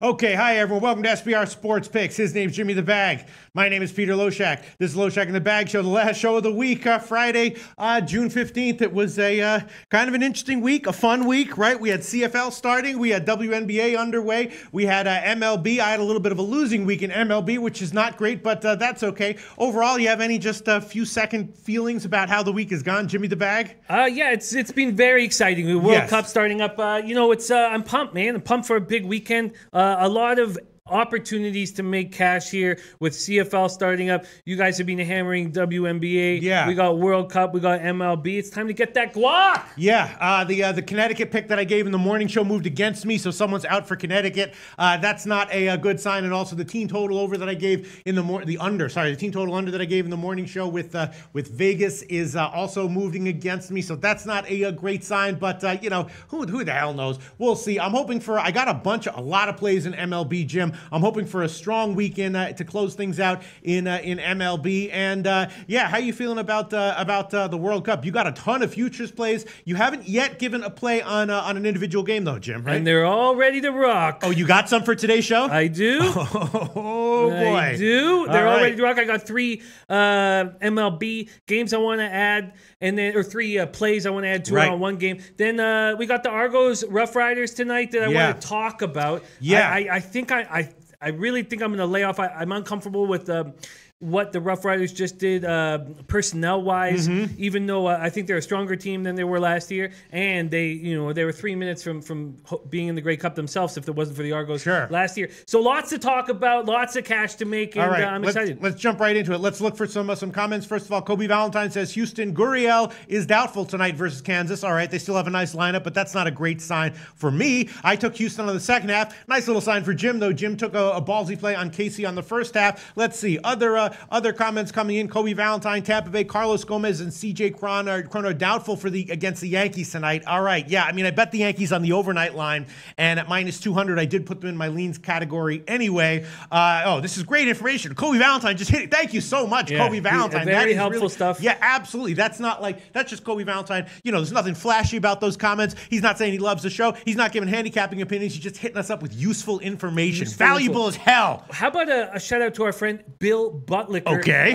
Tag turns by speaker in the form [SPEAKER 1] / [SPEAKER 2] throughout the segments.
[SPEAKER 1] Okay, hi everyone. Welcome to SBR Sports Picks. His name's Jimmy the Bag. My name is Peter Loshak. This is Loshak in the Bag Show, the last show of the week, Friday, June 15th. It was a kind of an interesting week, a fun week, right? We had CFL starting. We had WNBA underway. We had MLB. I had a little bit of a losing week in MLB, which is not great, but that's okay. Overall, you have any just a few second feelings about how the week has gone, Jimmy the Bag?
[SPEAKER 2] Yeah, it's been very exciting. The World Cup starting up. I'm pumped, man. I'm pumped for a big weekend. A lot of opportunities to make cash here with CFL starting up. You guys have been hammering WNBA.
[SPEAKER 1] Yeah.
[SPEAKER 2] We got World Cup. We got MLB. It's time to get that guac.
[SPEAKER 1] Yeah. The Connecticut pick that I gave in the morning show moved against me, so someone's out for Connecticut. That's not a good sign. And also the team total over that I gave in the team total under that I gave in the morning show with Vegas is also moving against me, so that's not a great sign. But who the hell knows? We'll see. I'm hoping for. I got a lot of plays in MLB, Jim. I'm hoping for a strong weekend to close things out in MLB. And how you feeling about the World Cup? You got a ton of futures plays. You haven't yet given a play on an individual game though, Jim, right?
[SPEAKER 2] And they're all ready to rock.
[SPEAKER 1] Oh, you got some for today's show?
[SPEAKER 2] I do.
[SPEAKER 1] Oh boy,
[SPEAKER 2] I do. They're all ready to rock. I got 3 MLB games I want to add, and then 3 plays I want to add to on one game. Then we got the Argos Rough Riders tonight that I want to talk about.
[SPEAKER 1] Yeah,
[SPEAKER 2] I really think I'm going to lay off. I'm uncomfortable with what the Rough Riders just did personnel-wise, even though I think they're a stronger team than they were last year, and they were 3 minutes from being in the Grey Cup themselves if it wasn't for the Argos last year. So lots to talk about, lots of cash to make, and
[SPEAKER 1] all right,
[SPEAKER 2] I'm excited.
[SPEAKER 1] Let's jump right into it. Let's look for some comments. First of all, Kobe Valentine says Houston Gurriel is doubtful tonight versus Kansas. All right, they still have a nice lineup, but that's not a great sign for me. I took Houston on the second half. Nice little sign for Jim, though. Jim took a ballsy play on Casey on the first half. Let's see. Other comments coming in. Kobe Valentine, Tampa Bay, Carlos Gomez, and CJ Cron are doubtful against the Yankees tonight. All right. Yeah, I mean, I bet the Yankees on the overnight line, and at minus 200, I did put them in my leans category anyway. This is great information. Kobe Valentine just hit it. Thank you so much, Kobe Valentine.
[SPEAKER 2] Very helpful stuff.
[SPEAKER 1] Yeah, absolutely. That's just Kobe Valentine. There's nothing flashy about those comments. He's not saying he loves the show. He's not giving handicapping opinions. He's just hitting us up with useful information. Valuable as hell.
[SPEAKER 2] How about a shout out to our friend Bill Butlicker?
[SPEAKER 1] Okay.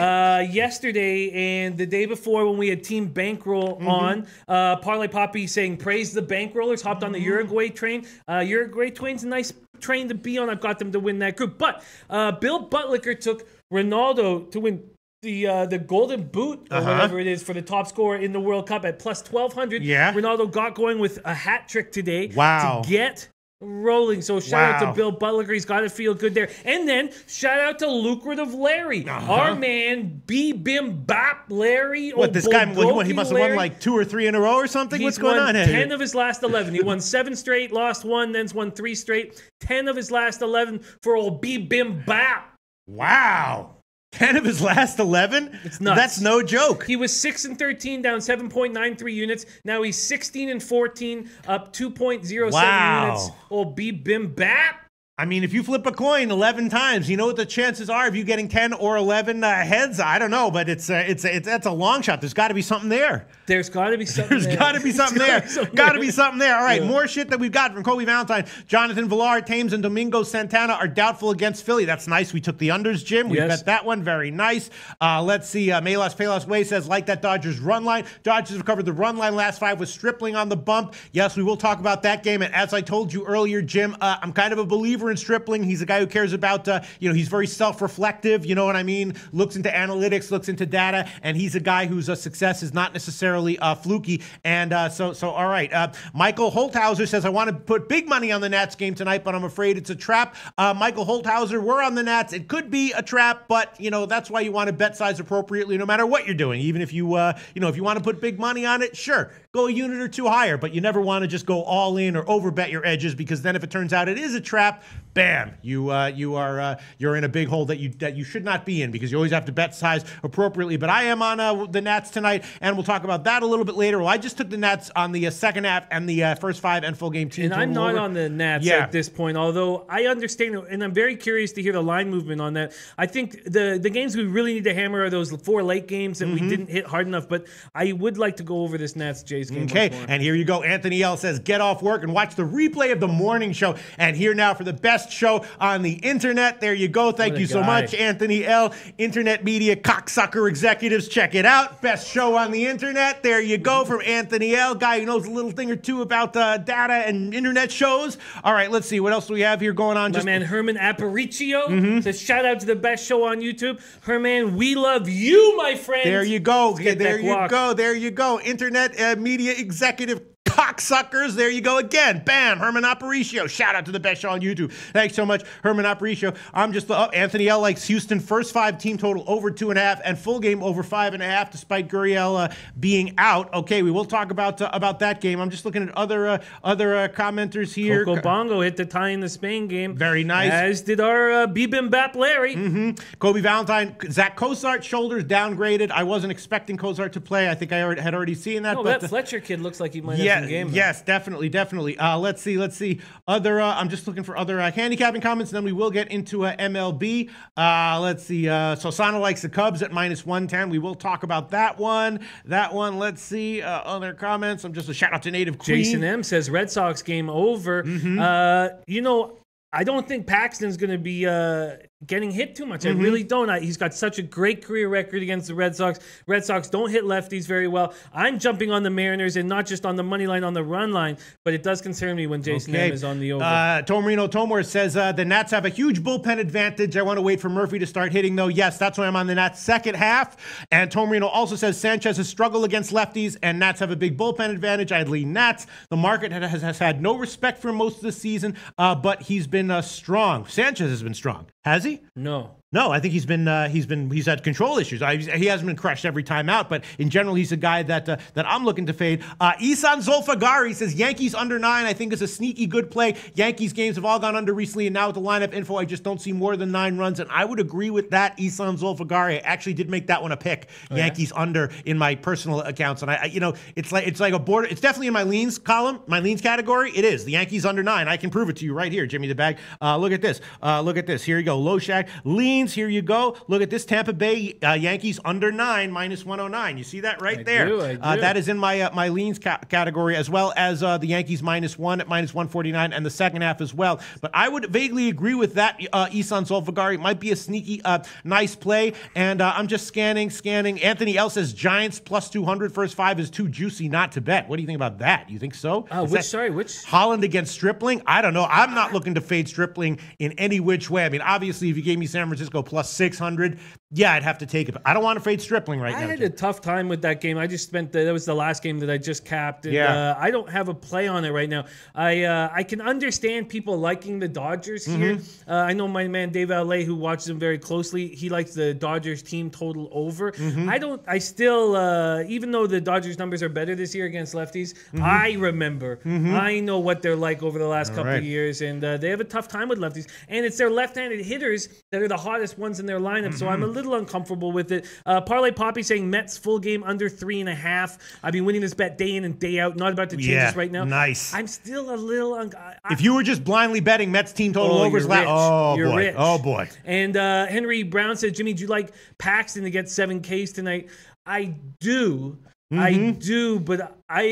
[SPEAKER 2] Yesterday and the day before when we had Team Bankroll on, Parlay Poppy saying praise the bankrollers, hopped on the Uruguay train. Uruguay train's a nice train to be on. I've got them to win that group. But Bill Butlicker took Ronaldo to win the Golden Boot or whatever it is for the top scorer in the World Cup at plus 1,200.
[SPEAKER 1] Yeah.
[SPEAKER 2] Ronaldo got going with a hat trick today
[SPEAKER 1] to
[SPEAKER 2] get rolling. So shout out to Bill Butlicker. He's got to feel good there. And then shout out to Lucrative Larry. Our man B Bim Bap Larry.
[SPEAKER 1] What, this guy, he must have won like 2 or 3 in a row or something? What's going on here?
[SPEAKER 2] 10 of his last 11. He won 7 straight, lost 1, then won 3 straight. 10 of his last 11 for old B Bim Bap.
[SPEAKER 1] Wow. 10 of his last 11?
[SPEAKER 2] It's nuts.
[SPEAKER 1] That's no joke.
[SPEAKER 2] He was 6-13, down 7.93 units. Now he's 16-14, up 2.07 units. Old B Bim Bap.
[SPEAKER 1] I mean, if you flip a coin 11 times, you know what the chances are of you getting 10 or 11 heads? I don't know, but that's a long shot. There's got to be something there.
[SPEAKER 2] There's got to be something there.
[SPEAKER 1] There's got to be something there. Got to be something there. All right, more shit that we've got from Kobe Valentine. Jonathan Villar, Thames, and Domingo Santana are doubtful against Philly. That's nice. We took the unders, Jim. We bet that one. Very nice. Let's see. Melas Palos Way says, like that Dodgers run line. Dodgers have covered the run line last 5 with Stripling on the bump. Yes, we will talk about that game. And as I told you earlier, Jim, I'm kind of a believer in Stripling. He's a guy who cares about, he's very self-reflective, you know what I mean? Looks into analytics, looks into data, and he's a guy whose success is not necessarily fluky. And so all right. Michael Holthauser says, I want to put big money on the Nats game tonight, but I'm afraid it's a trap. Michael Holthauser, we're on the Nats. It could be a trap, but, that's why you want to bet size appropriately no matter what you're doing. Even if you, if you want to put big money on it, sure, go a unit or 2 higher, but you never want to just go all in or overbet your edges, because then if it turns out it is a trap, bam, you're in a big hole that you should not be in, because you always have to bet size appropriately. But I am on the Nats tonight, and we'll talk about that a little bit later. Well, I just took the Nats on the second half and the first 5 and full game team.
[SPEAKER 2] And I'm not on the Nats at this point, although I understand, and I'm very curious to hear the line movement on that. I think the games we really need to hammer are those 4 late games that we didn't hit hard enough, but I would like to go over this Nats Jays game.
[SPEAKER 1] Okay, and here you go. Anthony L says, get off work and watch the replay of the morning show. And here now for the best best show on the internet. There you go. Thank you so much, Anthony L. Internet Media Cocksucker Executives. Check it out. Best show on the internet. There you go from Anthony L. Guy who knows a little thing or two about data and internet shows. All right, let's see. What else do we have here going on?
[SPEAKER 2] My man Herman Aparicio says, shout out to the best show on YouTube. Herman, we love you, my friend.
[SPEAKER 1] There you go. There you go. There you go. Internet Media Executive Cocksuckers. There you go again. Bam. Herman Aparicio. Shout out to the best show on YouTube. Thanks so much, Herman Aparicio. I'm just Anthony L. likes Houston first 5 team total over 2.5 and full game over 5.5 despite Gurriel being out. Okay, we will talk about that game. I'm just looking at other commenters here.
[SPEAKER 2] Coco Bongo hit the tie in the Spain game.
[SPEAKER 1] Very nice.
[SPEAKER 2] As did our Bibimbap Larry.
[SPEAKER 1] Kobe Valentine. Zach Cozart shoulders downgraded. I wasn't expecting Cozart to play. I think I had already seen that.
[SPEAKER 2] Oh, but that Fletcher kid looks like he might have some game.
[SPEAKER 1] Yes, definitely. Let's see. Other. I'm just looking for other handicapping comments, and then we will get into MLB. Let's see. Sosana likes the Cubs at -110. We will talk about that one. Let's see. Other comments. I'm just a shout out to Native Queen.
[SPEAKER 2] Jason M says Red Sox game over. I don't think Paxton's going to be getting hit too much. I really don't. He's got such a great career record against the Red Sox. Red Sox don't hit lefties very well. I'm jumping on the Mariners and not just on the money line, on the run line, but it does concern me when Jason M is on the over.
[SPEAKER 1] Tomarino Tomor says the Nats have a huge bullpen advantage. I want to wait for Murphy to start hitting, though. Yes, that's why I'm on the Nats second half. And Tomarino also says Sanchez has struggled against lefties and Nats have a big bullpen advantage. I'd lean Nats. The market has had no respect for most of the season, but he's been strong. Sanchez has been strong. Has he?
[SPEAKER 2] No.
[SPEAKER 1] No, I think he's had control issues. He hasn't been crushed every time out, but in general, he's a guy that I'm looking to fade. Isan Zolfagari says Yankees under 9. I think is a sneaky good play. Yankees games have all gone under recently, and now with the lineup info, I just don't see more than 9 runs, and I would agree with that. Isan Zolfagari, I actually did make that one a pick. Yankees under in my personal accounts, and it's like a border. It's definitely in my leans column, my leans category. It is the Yankees under 9. I can prove it to you right here, Jimmy the Bag. Look at this. Here you go. Loshak leans. Here you go. Look at this Tampa Bay Yankees under 9 -109. You see that right there?
[SPEAKER 2] I do.
[SPEAKER 1] That is in my leans category, as well as the Yankees -1 at -149 and the second half as well. But I would vaguely agree with that. Isan Zolfagari might be a sneaky, nice play. And I'm just scanning. Anthony L says Giants +200 first 5 is too juicy not to bet. What do you think about that? You think so?
[SPEAKER 2] Which?
[SPEAKER 1] Holland against Stripling? I don't know. I'm not looking to fade Stripling in any which way. I mean, obviously, if you gave me San Francisco +600, yeah, I'd have to take it. But I don't want to fade Stripling right now.
[SPEAKER 2] I had a tough time with that game. I just spent that was the last game that I just capped. And, I don't have a play on it right now. I can understand people liking the Dodgers here. I know my man Dave LA, who watches them very closely. He likes the Dodgers team total over. I still, even though the Dodgers numbers are better this year against lefties, I remember. I know what they're like over the last couple of years, and they have a tough time with lefties. And it's their left-handed hitters that are the hottest ones in their lineup, so I'm a little uncomfortable with it. Parlay Poppy saying Mets full game under 3.5. I've been winning this bet day in and day out. Not about to change this right now.
[SPEAKER 1] Nice.
[SPEAKER 2] I'm still a little.
[SPEAKER 1] If you were just blindly betting Mets team total overs,
[SPEAKER 2] you're rich.
[SPEAKER 1] Oh boy.
[SPEAKER 2] And Henry Brown said, Jimmy, do you like Paxton to get 7 Ks tonight? I do. I do, but I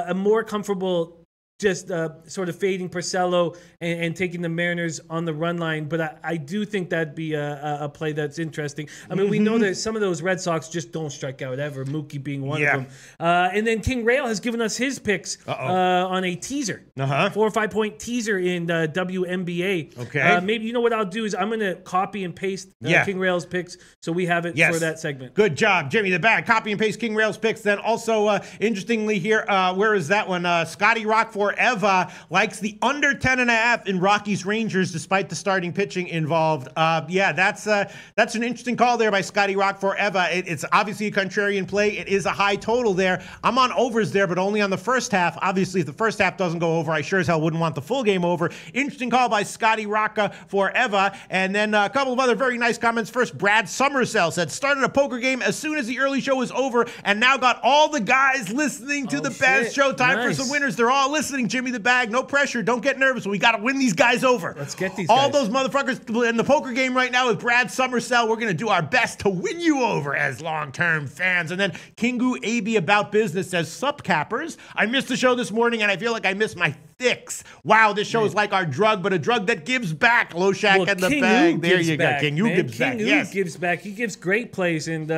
[SPEAKER 2] am more comfortable just sort of fading Porcello and taking the Mariners on the run line. But I do think that'd be a play that's interesting. I mean, we know that some of those Red Sox just don't strike out ever, Mookie being one of them. And then King Rail has given us his picks on a teaser. 4 or 5 point teaser in WNBA.
[SPEAKER 1] Okay.
[SPEAKER 2] Maybe, you know what I'll do is I'm going to copy and paste King Rail's picks so we have it for that segment.
[SPEAKER 1] Good job, Jimmy the Bag. Copy and paste King Rail's picks. Then also, interestingly here, where is that one? Scotty Rock Forever likes the under 10.5 in Rockies Rangers despite the starting pitching involved. That's an interesting call there by Scotty Rock Forever. It's obviously a contrarian play. It is a high total there. I'm on overs there, but only on the first half. Obviously, if the first half doesn't go over, I sure as hell wouldn't want the full game over. Interesting call by Scotty Rock Forever. And then a couple of other very nice comments. First, Brad Summersell said, started a poker game as soon as the early show was over and now got all the guys listening to the best show. Time for some winners. They're all listening. Jimmy the Bag, no pressure. Don't get nervous. We got to win these guys over.
[SPEAKER 2] Let's get these
[SPEAKER 1] all those motherfuckers in the poker game right now with Brad Summersell. We're going to do our best to win you over as long-term fans. And then Kingu AB About Business says, sup cappers. I missed the show this morning and I feel like I missed my sticks. Wow, this show is like our drug, but a drug that gives back. Loshak and the bag. There you go. King U gives back.
[SPEAKER 2] King U gives back. He gives great plays, and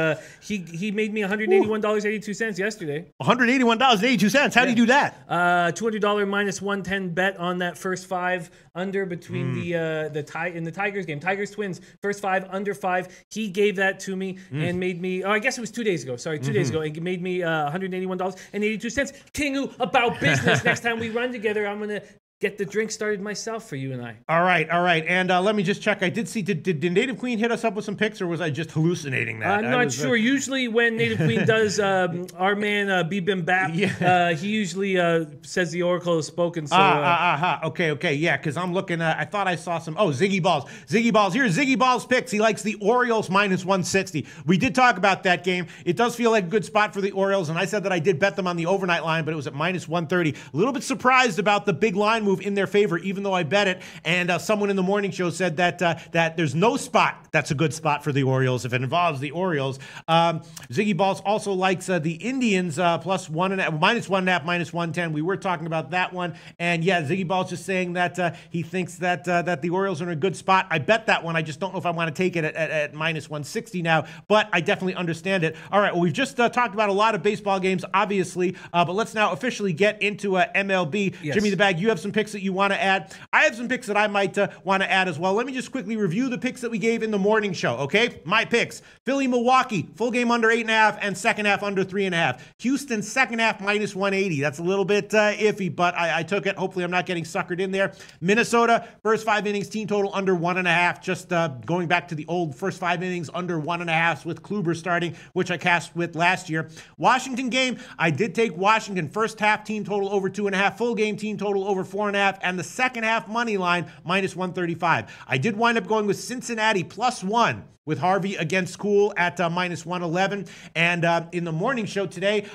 [SPEAKER 2] he made me $181.82 yesterday.
[SPEAKER 1] $181.82. How do you do that?
[SPEAKER 2] $200 minus 110 bet on that first 5 under between the Tigers game. Tigers Twins first 5 under 5. He gave that to me and made me. Oh, I guess it was 2 days ago. Sorry, 2 days ago. It made me $181.82. King U, about business. Next time we run together, I'm gonna get the drink started myself for you and I.
[SPEAKER 1] All right. And let me just check. I did see, did Native Queen hit us up with some picks, or was I just hallucinating that?
[SPEAKER 2] I'm not sure. Usually when Native Queen does, our man Bibim Bap, he usually says the Oracle has spoken. So,
[SPEAKER 1] Okay. Yeah, because I'm looking at, I thought I saw some, Ziggy Balls. Here's Ziggy Balls picks. He likes the Orioles minus 160. We did talk about that game. It does feel like a good spot for the Orioles, and I said that I did bet them on the overnight line, but it was at minus 130. A little bit surprised about the big line move in their favor, even though I bet it. And someone in the morning show said that that there's no spot that's a good spot for the Orioles if it involves the Orioles. Ziggy Balls also likes the Indians plus 1.5, minus 1.5, minus 110. We were talking about that one, and yeah, Ziggy Balls just saying that he thinks that that the Orioles are in a good spot. I bet that one. I just don't know if I want to take it at minus 160 now, but I definitely understand it. All right, well, we've just talked about a lot of baseball games, obviously, but let's now officially get into MLB. Yes. Jimmy the Bag, you have some picks that you want to add. I have some picks that I might want to add as well. Let me just quickly review the picks that we gave in the morning show, okay? My picks: Philly, Milwaukee, full game under 8.5 and second half under 3.5. Houston, second half minus 180. That's a little bit iffy, but I took it. Hopefully I'm not getting suckered in there. Minnesota, first 5 innings, team total under 1.5. Just going back to the old first 5 innings under 1.5 with Kluber starting, which I cast with last year. Washington game, I did take Washington, first half team total over 2.5, full game team total over 4.5, and the second half money line minus 135. I did wind up going with Cincinnati plus 1 with Harvey against Cool at minus 111. And in the morning show today,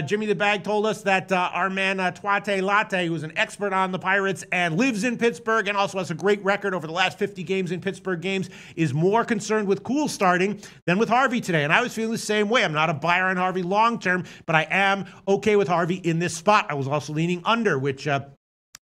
[SPEAKER 1] Jimmy the Bag told us that our man Twate Latte, who's an expert on the Pirates and lives in Pittsburgh and also has a great record over the last 50 games in Pittsburgh games, is more concerned with Cool starting than with Harvey today. And I was feeling the same way. I'm not a buyer on Harvey long term, but I am okay with Harvey in this spot. I was also leaning under, which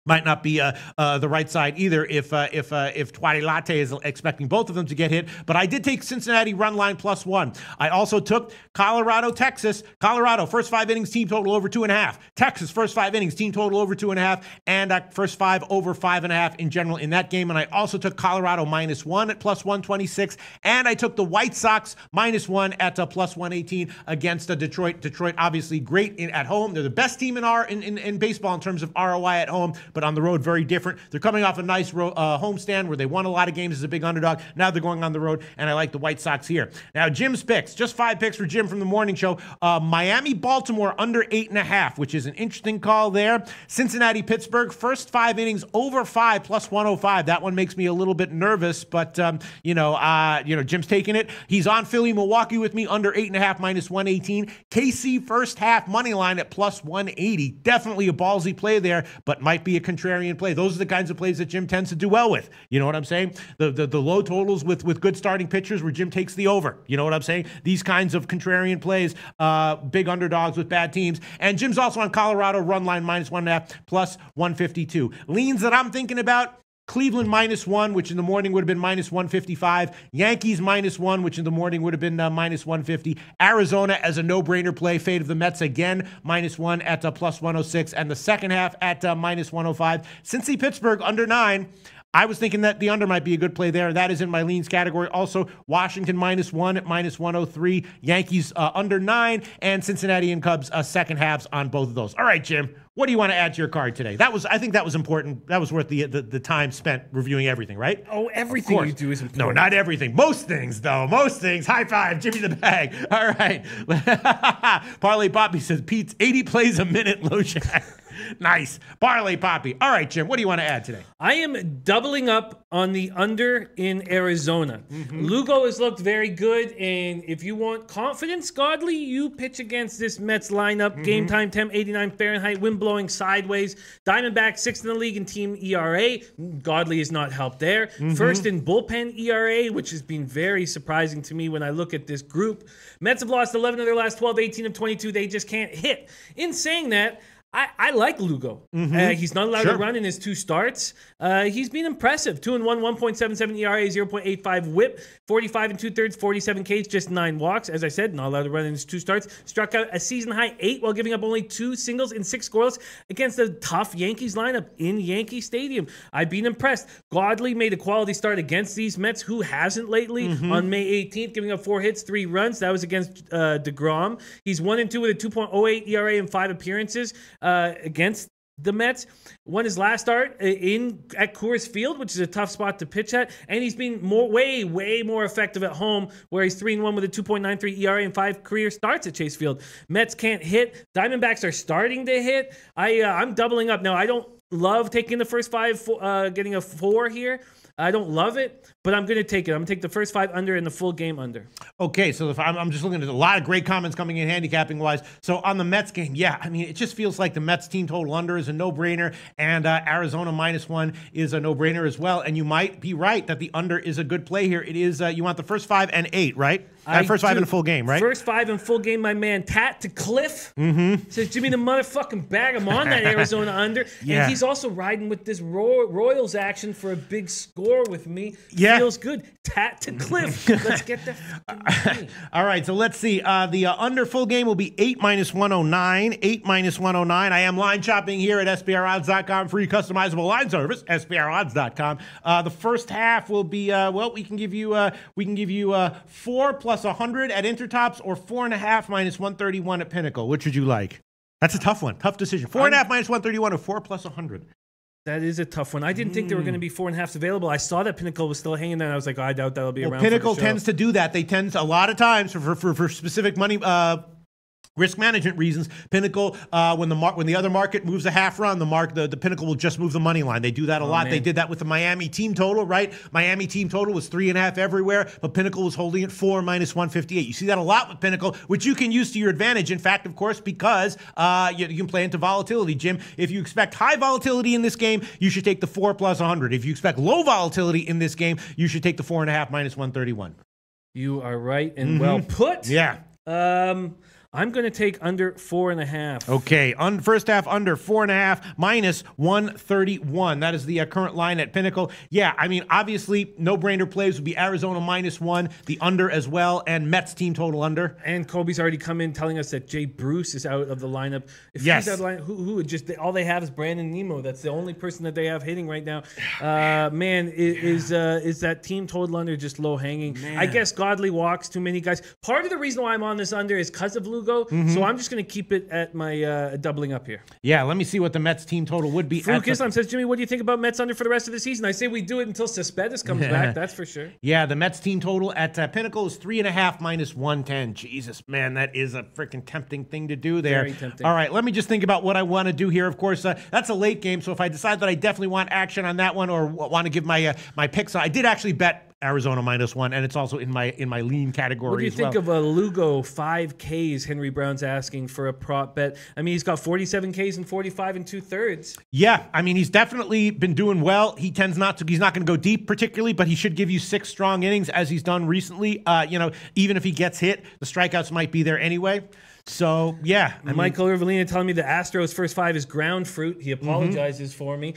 [SPEAKER 1] might not be the right side either if Twatty Latte is expecting both of them to get hit. But I did take Cincinnati run line plus 1. I also took Colorado, Texas. Colorado, first 5 innings, team total over 2.5. Texas, first 5 innings, team total over 2.5. And first 5 over 5.5 in general in that game. And I also took Colorado minus 1 at plus 126. And I took the White Sox minus 1 at plus 118 against Detroit. Detroit, obviously great at home. They're the best team in baseball in terms of ROI at home, but on the road, very different. They're coming off a nice homestand where they won a lot of games as a big underdog. Now they're going on the road, and I like the White Sox here. Now, Jim's picks, just 5 picks for Jim from the morning show. Miami, Baltimore, under 8.5, which is an interesting call there. Cincinnati, Pittsburgh, first 5 innings, over 5, plus 105. That one makes me a little bit nervous, but, Jim's taking it. He's on Philly, Milwaukee with me, under 8.5, minus 118. KC, first half money line at plus 180. Definitely a ballsy play there, but might be a contrarian play. Those are the kinds of plays that Jim tends to do well with. You know what I'm saying? The low totals with good starting pitchers where Jim takes the over. You know what I'm saying? These kinds of contrarian plays, big underdogs with bad teams. And Jim's also on Colorado run line minus 1.5, plus 152. Leans that I'm thinking about: Cleveland minus 1, which in the morning would have been minus 155. Yankees minus 1, which in the morning would have been minus 150. Arizona as a no-brainer play. Fade of the Mets again, minus 1 at plus 106. And the second half at minus 105. Cincy, Pittsburgh, under 9. I was thinking that the under might be a good play there. That is in my leans category. Also, Washington minus 1 at minus 103. Yankees under 9. And Cincinnati and Cubs second halves on both of those. All right, Jim. What do you want to add to your card today? I think that was important. That was worth the time spent reviewing everything, right?
[SPEAKER 2] Oh, everything you do is important.
[SPEAKER 1] No, not everything. Most things, though. Most things. High five, Jimmy the Bag. All right. Parlay Poppy says, Pete's 80 plays a minute, Loshak. Nice. Parlay Poppy. All right, Jim, what do you want to add today?
[SPEAKER 2] I am doubling up on the under in Arizona. Lugo has looked very good, and if you want confidence, Godly, you pitch against this Mets lineup. Game time, temp 89 Fahrenheit, wind blowing sideways. Diamondback, 6th in the league in team ERA. Godly is not helped there. First in bullpen ERA, which has been very surprising to me when I look at this group. Mets have lost 11 of their last 12, 18 of 22. They just can't hit. In saying that, I like Lugo. He's not allowed to run in his 2 starts. He's been impressive. 2-1, 1.77 ERA, 0.85 WHIP, 45 and 2/3, 47 Ks, just 9 walks. As I said, not allowed to run in his 2 starts. Struck out a season high 8 while giving up only 2 singles and 6 scoreless against a tough Yankees lineup in Yankee Stadium. I've been impressed. Godley made a quality start against these Mets. Who hasn't lately? On May 18th, giving up 4 hits, 3 runs. That was against DeGrom. He's 1-2 with a 2.08 ERA in 5 appearances against the Mets. Won his last start at Coors Field, which is a tough spot to pitch at, and he's been way more effective at home, where he's 3-1 with a 2.93 ERA and 5 career starts at Chase Field. Mets can't hit. Diamondbacks are starting to hit. I'm doubling up now. I don't love taking the first 5, getting a 4 here. I don't love it, but I'm going to take it. I'm going to take the first 5 under and the full game under. Okay, so if I'm just looking at a lot of great comments coming in handicapping-wise. So on the Mets game, yeah, I mean, it just feels like the Mets team total under is a no-brainer, and Arizona -1 is a no-brainer as well. And you might be right that the under is a good play here. It is, you want the first 5 and 8, right? First 5 in a full game, right? First 5 in full game, my man. Tat to Cliff says, Jimmy the motherfucking bag. I'm on that Arizona under. Yeah. And he's also riding with this Royals action for a big score with me. Yeah. Feels good. Tat to Cliff. Let's get that fucking All right, so let's see. The under full game will be 8 -109. 8 -109. I am line shopping here at SBRodds.com. Free customizable line service, SBRodds.com. The first half will be, well, we can give you 4 plus 100 at Intertops, or 4.5 -131 at Pinnacle. Which would you like? That's a tough one. Tough decision. 4.5 -131 or 4 plus 100. That is a tough one. I didn't think there were going to be 4.5s available. I saw that Pinnacle was still hanging there, and I was like, oh, I doubt that'll be around. Pinnacle tends to do that. They tend to, a lot of times, for specific money risk management reasons, Pinnacle, when the other market moves a half run, the Pinnacle will just move the money line. They do that a lot. Man. They did that with the Miami team total, right? Miami team total was 3.5 everywhere, but Pinnacle was holding it 4 -158. You see that a lot with Pinnacle, which you can use to your advantage. In fact, of course, because you can play into volatility, Jim. If you expect high volatility in this game, you should take the 4 plus 100. If you expect low volatility in this game, you should take the 4.5 -131. You are right and well put. Yeah. I'm going to take under 4.5. Okay, first half under 4.5 -131. That is the current line at Pinnacle. Yeah, I mean, obviously, no-brainer plays would be Arizona -1, the under as well, and Mets team total under. And Kobe's already come in telling us that Jay Bruce is out of the lineup. If he's out of the lineup, who would just all they have is Brandon Nimmo. That's the only person that they have hitting right now. Man, is that team total under just low hanging? I guess Godley walks too many guys. Part of the reason why I'm on this under is because of Lugo. So I'm just going to keep it at my doubling up here. Yeah, let me see what the Mets team total would be. Fruit Islam says, Jimmy, what do you think about Mets under for the rest of the season? I say we do it until Cespedes comes back, that's for sure. Yeah, the Mets team total at Pinnacle is 3.5 -110. Jesus, man, that is a freaking tempting thing to do there. Very tempting. All right, let me just think about what I want to do here. Of course, that's a late game, so if I decide that I definitely want action on that one or want to give my picks, I did actually bet Arizona -1, and it's also in my lean category. What do you think of a Lugo 5 Ks? Henry Brown's asking for a prop bet. I mean, he's got 47 Ks and 45 and 2/3. Yeah, I mean, he's definitely been doing well. He tends he's not going to go deep particularly, but he should give you 6 strong innings as he's done recently. Even if he gets hit, the strikeouts might be there anyway. So, yeah. Michael Irvelina telling me the Astros' first 5 is ground fruit. He apologizes for me.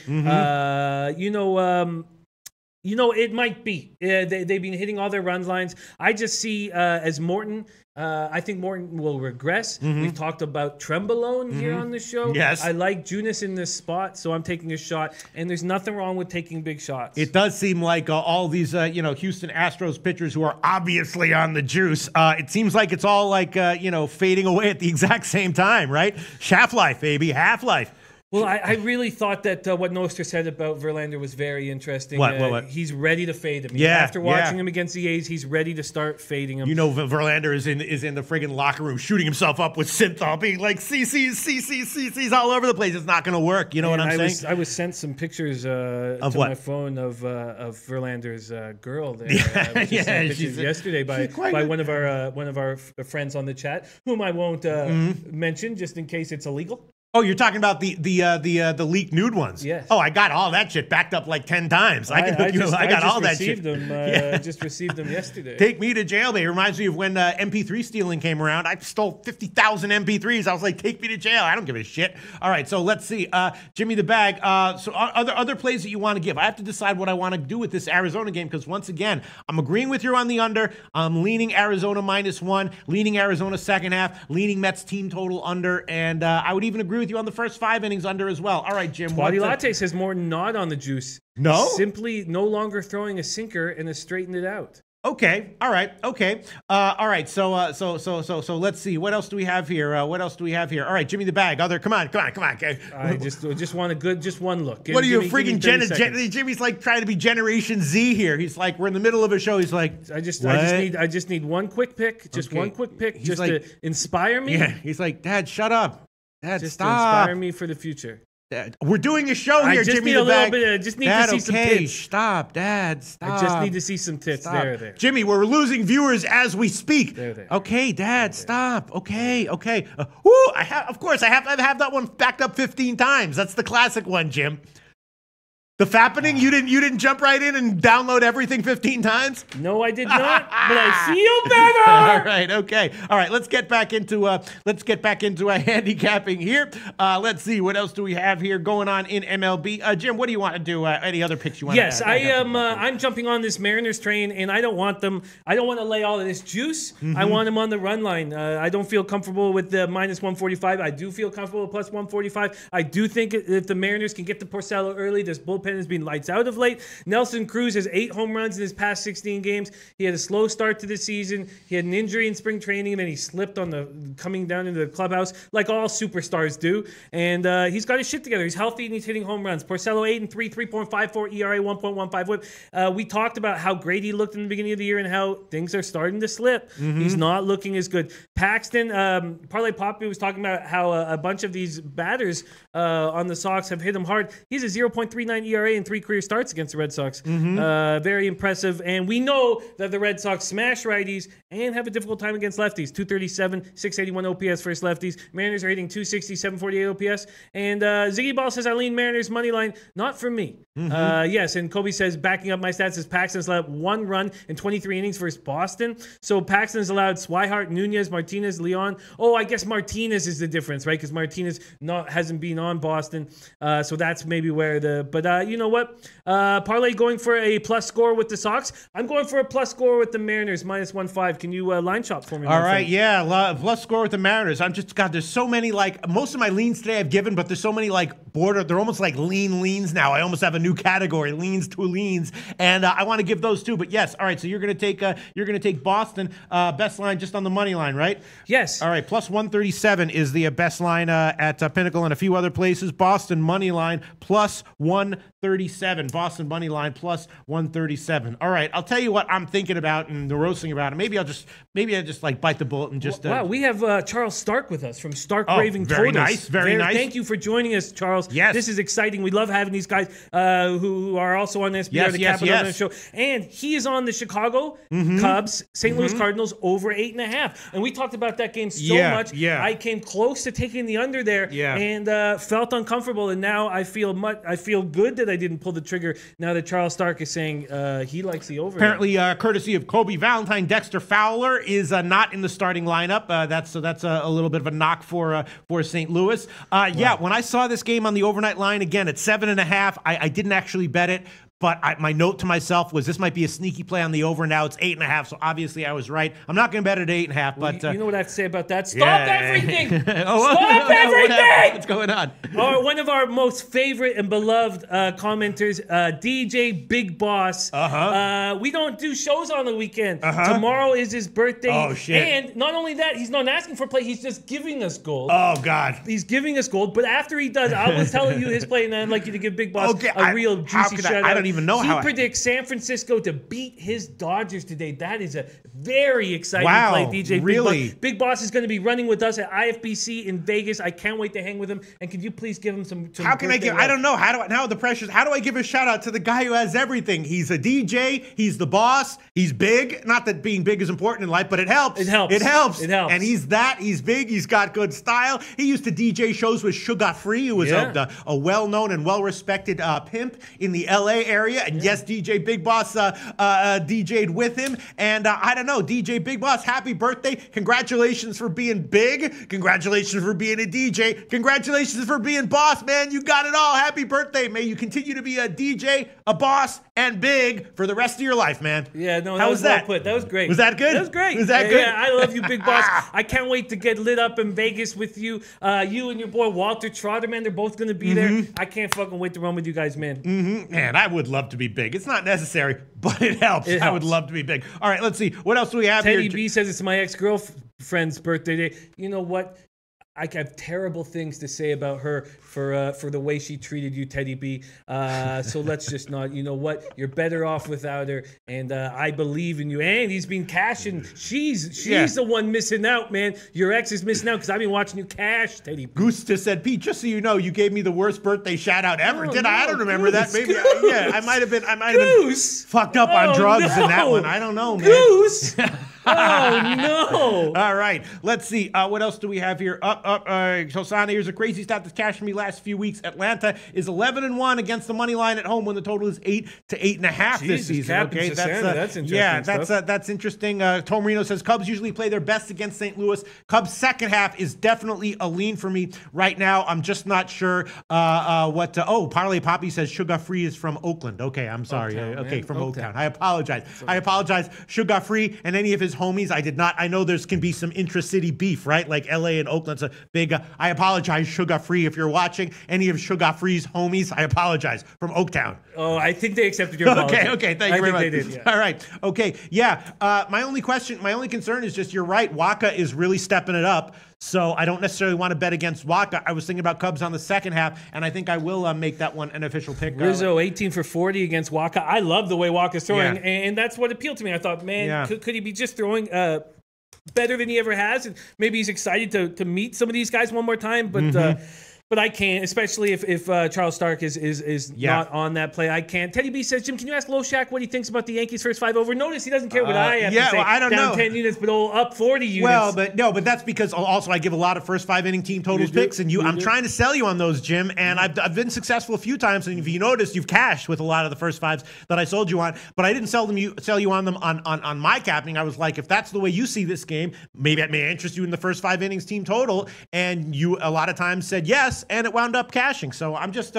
[SPEAKER 2] It might be. They've been hitting all their run lines. I just see as Morton. I think Morton will regress. We've talked about Trembolone here on the show. Yes. I like Junis in this spot, so I'm taking a shot. And there's nothing wrong with taking big shots. It does seem like all these, Houston Astros pitchers who are obviously on the juice. It seems like it's all like, fading away at the exact same time, right? Half-life, baby. Half-life. Well, I really thought that what Nostra said about Verlander was very interesting. What? He's ready to fade him. Yeah. After watching him against the A's, he's ready to start fading him. Verlander is in the friggin' locker room shooting himself up with synthol, being like CC's all over the place. It's not going to work. You know what I'm saying? I was sent some pictures to my phone of Verlander's girl there. She sent pictures yesterday by one of our friends on the chat, whom I won't mention just in case it's illegal.
[SPEAKER 1] Oh, you're talking about the leaked nude ones?
[SPEAKER 2] Yes.
[SPEAKER 1] Oh, I got all that shit backed up like 10 times. I got all that shit.
[SPEAKER 2] I just received them yesterday.
[SPEAKER 1] Take me to jail, baby. It reminds me of when MP3 stealing came around. I stole 50,000 MP3s. I was like, take me to jail. I don't give a shit. All right, so let's see. Jimmy the Bag. So other plays that you want to give. I have to decide what I want to do with this Arizona game because once again, I'm agreeing with you on the under. I'm leaning Arizona -1, leaning Arizona second half, leaning Mets team total under, and I would even agree with you on the first 5 innings under as well. All right, Jim.
[SPEAKER 2] Twatty Latte says Morton not on the juice.
[SPEAKER 1] No?
[SPEAKER 2] Simply no longer throwing a sinker and has straightened it out.
[SPEAKER 1] Okay. All right. Okay. All right. So let's see. What else do we have here? All right, Jimmy the Bag. Come on.
[SPEAKER 2] I just want just one look.
[SPEAKER 1] What are you, freaking Jimmy's like trying to be Generation Z here. He's like, we're in the middle of a show. He's like,
[SPEAKER 2] I just need one quick pick. One quick pick. He's just like, to inspire me.
[SPEAKER 1] Yeah. He's like, Dad, shut up. Dad,
[SPEAKER 2] just
[SPEAKER 1] stop.
[SPEAKER 2] To inspire me for the future.
[SPEAKER 1] Dad, we're doing a show here, Jimmy the Bag.
[SPEAKER 2] I just need to see some tits.
[SPEAKER 1] Stop, Dad, stop.
[SPEAKER 2] I just need to see some tits.
[SPEAKER 1] Stop.
[SPEAKER 2] There.
[SPEAKER 1] Jimmy, we're losing viewers as we speak.
[SPEAKER 2] There.
[SPEAKER 1] Okay, Dad, stop. Okay. I have that one backed up 15 times. That's the classic one, Jim. The fappening, you didn't jump right in and download everything 15 times?
[SPEAKER 2] No, I did not, but I feel better.
[SPEAKER 1] All right, okay. All right, let's get back into handicapping here. Let's see, what else do we have here going on in MLB? Jim, what do you want to do? Any other picks you want to
[SPEAKER 2] Yes, I'm jumping on this Mariners train, and I don't want to lay all of this juice. Mm-hmm. I want them on the run line. I don't feel comfortable with the -145. I do feel comfortable with +145. I do think if the Mariners can get to Porcello early, this bullpen has been lights out of late. Nelson Cruz has 8 home runs in his past 16 games. He had a slow start to the season. He had an injury in spring training, and then he slipped on coming down into the clubhouse, like all superstars do. And he's got his shit together. He's healthy, and he's hitting home runs. Porcello 8-3, 3.54 ERA, 1.15 WHIP. We talked about how great he looked in the beginning of the year and how things are starting to slip. Mm-hmm. He's not looking as good. Paxton, Parlay Poppy was talking about how a bunch of these batters on the Sox have hit him hard. He's a 0.39 ERA in 3 career starts against the Red Sox. Mm-hmm. Very impressive. And we know that the Red Sox smash righties and have a difficult time against lefties. 237, 681 OPS versus lefties. Mariners are hitting 260, 748 OPS. And Ziggy Ball says, I lean Mariners money line. Not for me. Mm-hmm. Yes, and Kobe says, backing up my stats, says Paxton's allowed 1 run in 23 innings versus Boston. So Paxton's allowed Swihart, Nunez, Martinez, Leon. Oh, I guess Martinez is the difference, right? Because Martinez hasn't been on Boston. So that's maybe where but you know what? Parlay going for a plus score with the Sox. I'm going for a plus score with the Mariners, -1.5. Can you line shop for me?
[SPEAKER 1] All right, yeah, plus score with the Mariners. There's so many, like, most of my leans today I've given, but there's so many, like, they're almost like leans now. I almost have a new category, leans to leans, and I want to give those too. But yes, all right, so you're going to take Boston, best line just on the money line, right?
[SPEAKER 2] Yes.
[SPEAKER 1] All right, +137 is the best line at Pinnacle and a few other places. Boston money line +137. Boston money line +137. All right, I'll tell you what I'm thinking about and the roasting about it. Maybe I just like bite the bullet and just.
[SPEAKER 2] Wow, we have Charles Stark with us from Stark Raving
[SPEAKER 1] very
[SPEAKER 2] Totals.
[SPEAKER 1] Very nice.
[SPEAKER 2] Thank you for joining us, Charles.
[SPEAKER 1] Yes,
[SPEAKER 2] this is exciting. We love having these guys who are also on SBR, the Capital Show, and he is on the Chicago Cubs, St. Louis Cardinals over 8.5. And we talked about that game so much.
[SPEAKER 1] Yeah,
[SPEAKER 2] I came close to taking the under there, and felt uncomfortable. And now I feel good that I didn't pull the trigger. Now that Charles Stark is saying he likes the over.
[SPEAKER 1] Apparently, courtesy of Kobe Valentine, Dexter Fowler is not in the starting lineup. That's a little bit of a knock for St. Louis. Yeah, when I saw this game on the overnight line again at 7.5, I didn't actually bet it. But my note to myself was this might be a sneaky play on the over. Now it's 8.5, so obviously I was right. I'm not going to bet it at 8.5. But
[SPEAKER 2] you know what I have to say about that? Stop everything!
[SPEAKER 1] Stop
[SPEAKER 2] everything!
[SPEAKER 1] What's going on?
[SPEAKER 2] One of our most favorite and beloved commenters, DJ Big Boss. We don't do shows on the weekend. Tomorrow is his birthday.
[SPEAKER 1] Oh shit!
[SPEAKER 2] And not only that, he's not asking for play. He's just giving us gold.
[SPEAKER 1] Oh god!
[SPEAKER 2] He's giving us gold. But after he does, I was telling you his play, and I'd like you to give Big Boss a real juicy shout out.
[SPEAKER 1] even know how.
[SPEAKER 2] He predicts San Francisco to beat his Dodgers today. That is a very exciting play, DJ.
[SPEAKER 1] Really?
[SPEAKER 2] Big Boss is going to be running with us at IFBC in Vegas. I can't wait to hang with him. And could you please give him some
[SPEAKER 1] how can I give? I don't know. Now the pressure's. How do I give a shout out to the guy who has everything? He's a DJ. He's the boss. He's big. Not that being big is important in life, but it helps.
[SPEAKER 2] It helps.
[SPEAKER 1] It helps.
[SPEAKER 2] It helps.
[SPEAKER 1] And he's that. He's big. He's got good style. He used to DJ shows with Sugar Free, who was a well-known and well-respected pimp in the LA area. And yes, DJ Big Boss DJ'd with him. And I don't know, DJ Big Boss, happy birthday. Congratulations for being big. Congratulations for being a DJ. Congratulations for being boss, man. You got it all. Happy birthday. May you continue to be a DJ, a boss, and big for the rest of your life, man.
[SPEAKER 2] Yeah, no, that was well put. That was great.
[SPEAKER 1] Was that good?
[SPEAKER 2] That was great.
[SPEAKER 1] Was that good?
[SPEAKER 2] Yeah, I love you, Big Boss. I can't wait to get lit up in Vegas with you. You and your boy Walter Trotter, man, they're both going to be there. I can't fucking wait to run with you guys, man.
[SPEAKER 1] Man, I would love to be big. It's not necessary, but it helps. I would love to be big. All right, let's see. What else do we have here?
[SPEAKER 2] Teddy B says it's my ex-girlfriend's birthday day. You know what? I have terrible things to say about her for the way she treated you, Teddy B. So let's just not. You know what? You're better off without her, and I believe in you. And he's been cashing. She's the one missing out, man. Your ex is missing out because I've been watching you cash, Teddy B.
[SPEAKER 1] Goose just said, Pete, just so you know, you gave me the worst birthday shout out ever.
[SPEAKER 2] Oh,
[SPEAKER 1] Did I? I don't remember that. Maybe. I might have been. fucked up on drugs in that one. I don't know, man.
[SPEAKER 2] Goose. Oh, no.
[SPEAKER 1] All right. Let's see. What else do we have here? Hosana, here's a crazy stat that's cashed me last few weeks. Atlanta is 11-1 against the money line at home when the total is 8 to 8.5 this season. Okay,
[SPEAKER 2] that's interesting.
[SPEAKER 1] Yeah, that's interesting. Tom Marino says Cubs usually play their best against St. Louis. Cubs second half is definitely a lean for me right now. I'm just not sure what. Parlay Poppy says Sugar Free is from Oakland. Okay, I'm sorry. From Oaktown. I apologize. I apologize. Sugar Free and any of his homies. I know there can be some intra-city beef, right? Like LA and Oakland's a big. I apologize, Sugar Free, if you're watching. Any of Sugar Free's homies, I apologize. From Oaktown.
[SPEAKER 2] Oh, I think they accepted your apology.
[SPEAKER 1] Okay. Thank you very much.
[SPEAKER 2] They did, yeah.
[SPEAKER 1] All right. Okay. Yeah. My only concern is just you're right. Waka is really stepping it up. So I don't necessarily want to bet against Waka. I was thinking about Cubs on the second half, and I think I will make that one an official pick.
[SPEAKER 2] Rizzo, 18 for 40 against Waka. I love the way Waka's throwing, and that's what appealed to me. I thought, man, could he be just throwing better than he ever has? And maybe he's excited to meet some of these guys one more time, but but I can't, especially if Charles Stark is not on that play. I can't. Teddy B says, Jim, can you ask Loshak what he thinks about the Yankees' first 5 over? Notice he doesn't care what I have to say.
[SPEAKER 1] Well, I don't
[SPEAKER 2] down
[SPEAKER 1] know.
[SPEAKER 2] 10 units, but up 40 units.
[SPEAKER 1] Well, but that's because also I give a lot of first 5 inning team totals picks, and I'm trying to sell you on those, Jim. And I've been successful a few times, and if you notice, you've cashed with a lot of the first 5s that I sold you on. But I didn't sell you on them on my capping. I was like, if that's the way you see this game, maybe it may interest you in the first 5 innings team total. And you a lot of times said yes, and it wound up cashing. So I'm just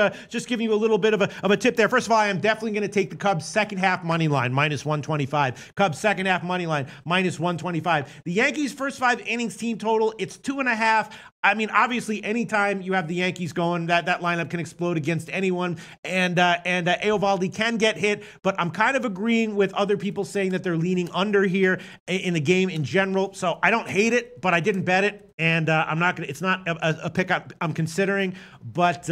[SPEAKER 1] giving you a little bit of a tip there. First of all, I am definitely going to take the Cubs second half money line, -125. Cubs second half money line, -125. The Yankees first 5 innings team total, it's 2.5. I mean, obviously, anytime you have the Yankees going, that lineup can explode against anyone, and Eovaldi can get hit. But I'm kind of agreeing with other people saying that they're leaning under here in the game in general. So I don't hate it, but I didn't bet it. And I'm not gonna. It's not a pick I'm considering. But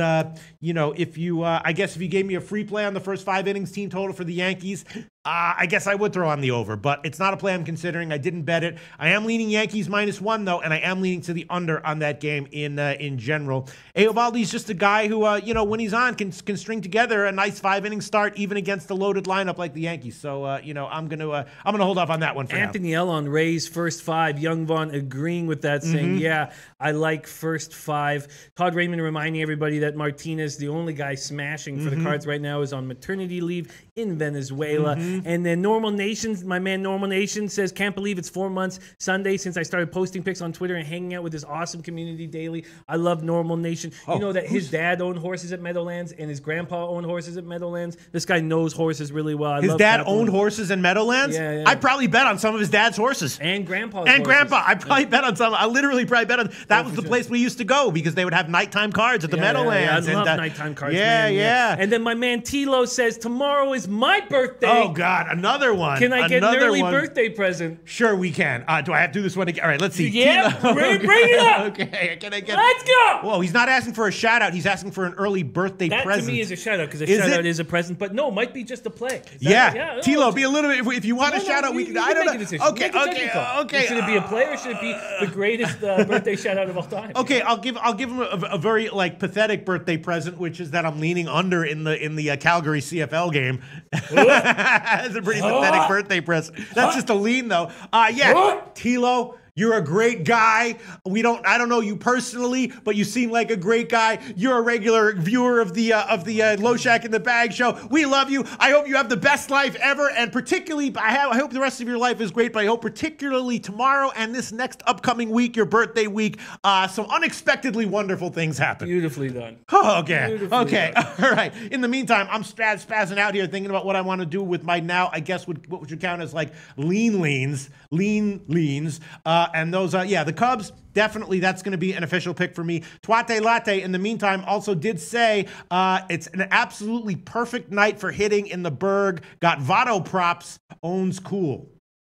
[SPEAKER 1] if you, I guess if you gave me a free play on the first 5 innings team total for the Yankees, I guess I would throw on the over. But it's not a play I'm considering. I didn't bet it. I am leaning Yankees -1 though, and I am leaning to the under on that game in general. Eovaldi's just a guy who, when he's on, can string together a nice 5 inning start even against a loaded lineup like the Yankees. So I'm gonna hold off on that one for
[SPEAKER 2] Anthony
[SPEAKER 1] now.
[SPEAKER 2] L on Rays first 5. Young Vaughn agreeing with that, saying, yeah, I like first 5. Todd Raymond reminding everybody that Martinez, the only guy smashing for the Cards right now, is on maternity leave in Venezuela. And then Normal Nations, my man Normal Nation says, can't believe it's 4 months Sunday since I started posting pics on Twitter and hanging out with this awesome community daily. I love Normal Nation. You know that his dad owned horses at Meadowlands and his grandpa owned horses at Meadowlands. This guy knows horses really well.
[SPEAKER 1] His dad owned horses in Meadowlands?
[SPEAKER 2] Yeah.
[SPEAKER 1] I probably bet on some of his dad's horses.
[SPEAKER 2] And grandpa's
[SPEAKER 1] and
[SPEAKER 2] horses.
[SPEAKER 1] grandpa. I probably bet on some. I literally probably bet on that. Was the place we used to go because they would have nighttime cards at the Meadowlands.
[SPEAKER 2] I love nighttime cards.
[SPEAKER 1] Yeah.
[SPEAKER 2] And then my man Tilo says tomorrow is my birthday.
[SPEAKER 1] Oh God, another one.
[SPEAKER 2] Can I get an early birthday present?
[SPEAKER 1] Sure, we can. Do I have to do this one again? All right, let's see.
[SPEAKER 2] Yeah, bring it up.
[SPEAKER 1] Okay, can I get?
[SPEAKER 2] Let's go.
[SPEAKER 1] Whoa, he's not asking for a shout out. He's asking for an early birthday present.
[SPEAKER 2] That to me is a shout out because a shout out is a present, but no, it might be just a play.
[SPEAKER 1] Tilo, be a little bit. If you want a shout out, we can. I don't know. Okay.
[SPEAKER 2] Should it be a play or should it be the greatest birthday shout out of all time?
[SPEAKER 1] Okay, I'll give him a very pathetic birthday present, which is that I'm leaning under in the Calgary CFL game. That's a pretty pathetic birthday present. That's just a lean though. Tilo. You're a great guy. I don't know you personally, but you seem like a great guy. You're a regular viewer of the Loshak in the Bag show. We love you. I hope you have the best life ever, and particularly, I hope the rest of your life is great, but I hope particularly tomorrow and this next upcoming week, your birthday week, some unexpectedly wonderful things happen.
[SPEAKER 2] Beautifully done.
[SPEAKER 1] Oh, okay. Okay. All right. In the meantime, I'm spazzing out here thinking about what I want to do with my now, I guess, what would count as like lean leans. And those, the Cubs, definitely that's going to be an official pick for me. Twate Latte, in the meantime, also did say it's an absolutely perfect night for hitting in the Berg. Got Votto props, owns cool.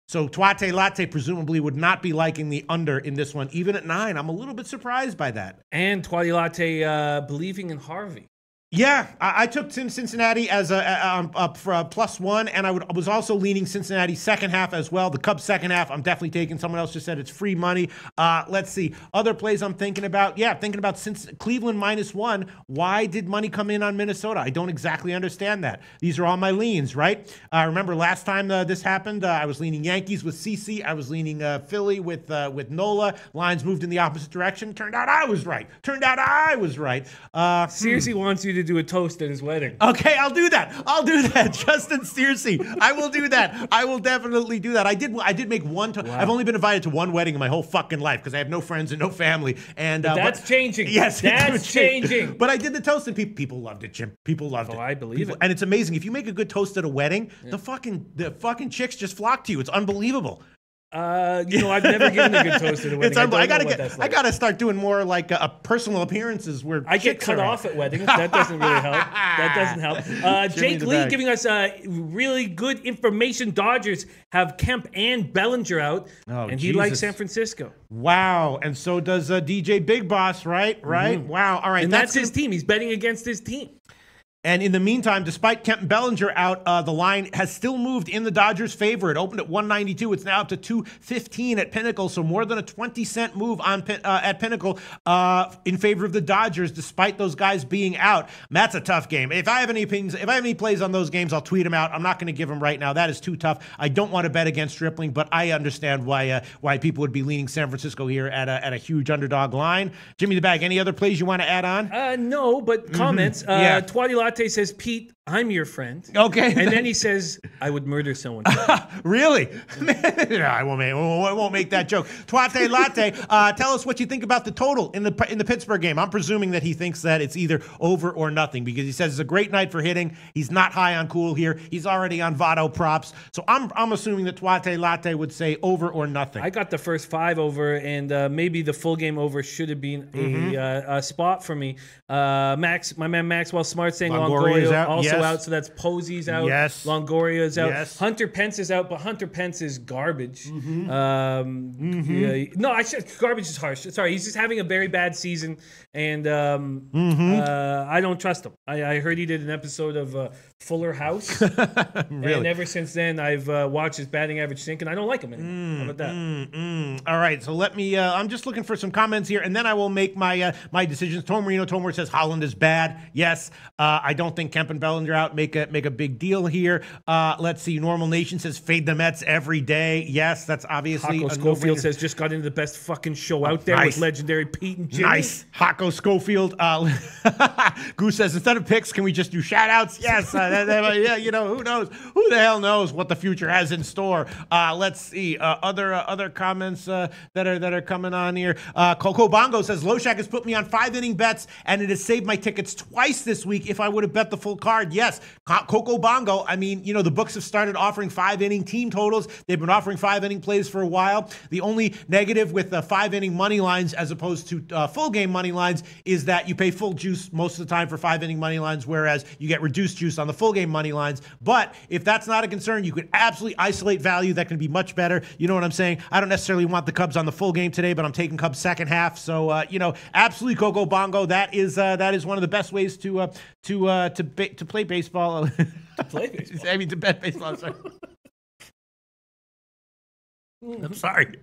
[SPEAKER 1] So Twate Latte presumably would not be liking the under in this one, even at 9. I'm a little bit surprised by that.
[SPEAKER 2] And Twate Latte believing in Harvey.
[SPEAKER 1] Yeah, I took Cincinnati as for a +1, and I was also leaning Cincinnati second half as well. The Cubs second half, I'm definitely taking. Someone else just said it's free money. Let's see. Other plays I'm thinking about. Yeah, thinking about Cleveland -1. Why did money come in on Minnesota? I don't exactly understand that. These are all my leans, right? Remember last time this happened, I was leaning Yankees with CC. I was leaning Philly with Nola. Lines moved in the opposite direction. Turned out I was right.
[SPEAKER 2] Seriously wants you to do a toast at his wedding.
[SPEAKER 1] Okay, I'll do that. Justin Searcy. I will do that. I will definitely do that. I did make one. Wow. I've only been invited to one wedding in my whole fucking life because I have no friends and no family. And
[SPEAKER 2] that's changing.
[SPEAKER 1] Yes,
[SPEAKER 2] that's changing.
[SPEAKER 1] But I did the toast and people loved it, Jim. People loved it.
[SPEAKER 2] I believe it.
[SPEAKER 1] And it's amazing. If you make a good toast at a wedding, the fucking chicks just flock to you. It's unbelievable.
[SPEAKER 2] I've never given a good toast at a wedding.
[SPEAKER 1] I gotta start doing more like personal appearances where
[SPEAKER 2] I get cut off at weddings. That doesn't really help. That doesn't help. Jake Lee giving us really good information. Dodgers have Kemp and Bellinger out, and he likes San Francisco.
[SPEAKER 1] Wow, and so does DJ Big Boss, right? Mm-hmm. Wow, all right.
[SPEAKER 2] And that's his team. He's betting against his team.
[SPEAKER 1] And in the meantime, despite Kemp and Bellinger out, the line has still moved in the Dodgers' favor. It opened at 192. It's now up to 215 at Pinnacle, so more than a 20-cent move on at Pinnacle in favor of the Dodgers, despite those guys being out. That's a tough game. If I have any opinions, if I have any plays on those games, I'll tweet them out. I'm not going to give them right now. That is too tough. I don't want to bet against Stripling, but I understand why people would be leaning San Francisco here at a huge underdog line. Jimmy the Bag, any other plays you want to add on? No,
[SPEAKER 2] but comments. Twatty Latte says, Pete, I'm your friend.
[SPEAKER 1] Okay.
[SPEAKER 2] And then he says, I would murder someone.
[SPEAKER 1] Really? No, I won't make that joke. Twate Latte, tell us what you think about the total in the Pittsburgh game. I'm presuming that he thinks that it's either over or nothing because he says it's a great night for hitting. He's not high on cool here. He's already on Votto props. So I'm assuming that Twate Latte would say over or nothing.
[SPEAKER 2] I got the first 5 over, and maybe the full game over should have been a spot for me. My man Maxwell Smart saying Longoria also out, so that's Posey's out.
[SPEAKER 1] Yes.
[SPEAKER 2] Longoria's out.
[SPEAKER 1] Yes.
[SPEAKER 2] Hunter Pence is out, but Hunter Pence is garbage. Garbage is harsh. Sorry, he's just having a very bad season, and I don't trust him. I heard he did an episode of Fuller House, really? And ever since then, I've watched his batting average sink, and I don't like him anymore. How about that?
[SPEAKER 1] All right, so let me. I'm just looking for some comments here, and then I will make my decisions. Tom Marino says Holland is bad. Yes, I don't think Kemp and Bellinger out make a big deal here. Let's see. Normal Nation says fade the Mets every day. Yes, that's obviously.
[SPEAKER 2] Hako Schofield says just got into the best fucking show out there with legendary Pete and Jimmy.
[SPEAKER 1] Nice. Hako Schofield. Goose says instead of picks, can we just do shout outs? Yes. Who knows? Who the hell knows what the future has in store? Let's see. Other comments that are coming on here. Coco Bongo says Loshak has put me on 5-inning bets, and it has saved my tickets twice this week if I would have bet the full card. yes, Coco Bongo. I mean, the books have started offering 5-inning team totals. They've been offering 5-inning plays for a while. The only negative with the 5-inning money lines as opposed to full game money lines is that you pay full juice most of the time for 5-inning money lines, whereas you get reduced juice on the full game money lines. But if that's not a concern, you could absolutely isolate value. That can be much better. You know what I'm saying? I don't necessarily want the Cubs on the full game today, but I'm taking Cubs second half. So absolutely Coco Bongo. That is one of the best ways to play baseball.
[SPEAKER 2] To play baseball.
[SPEAKER 1] I mean, to bet baseball. Sorry. I'm sorry.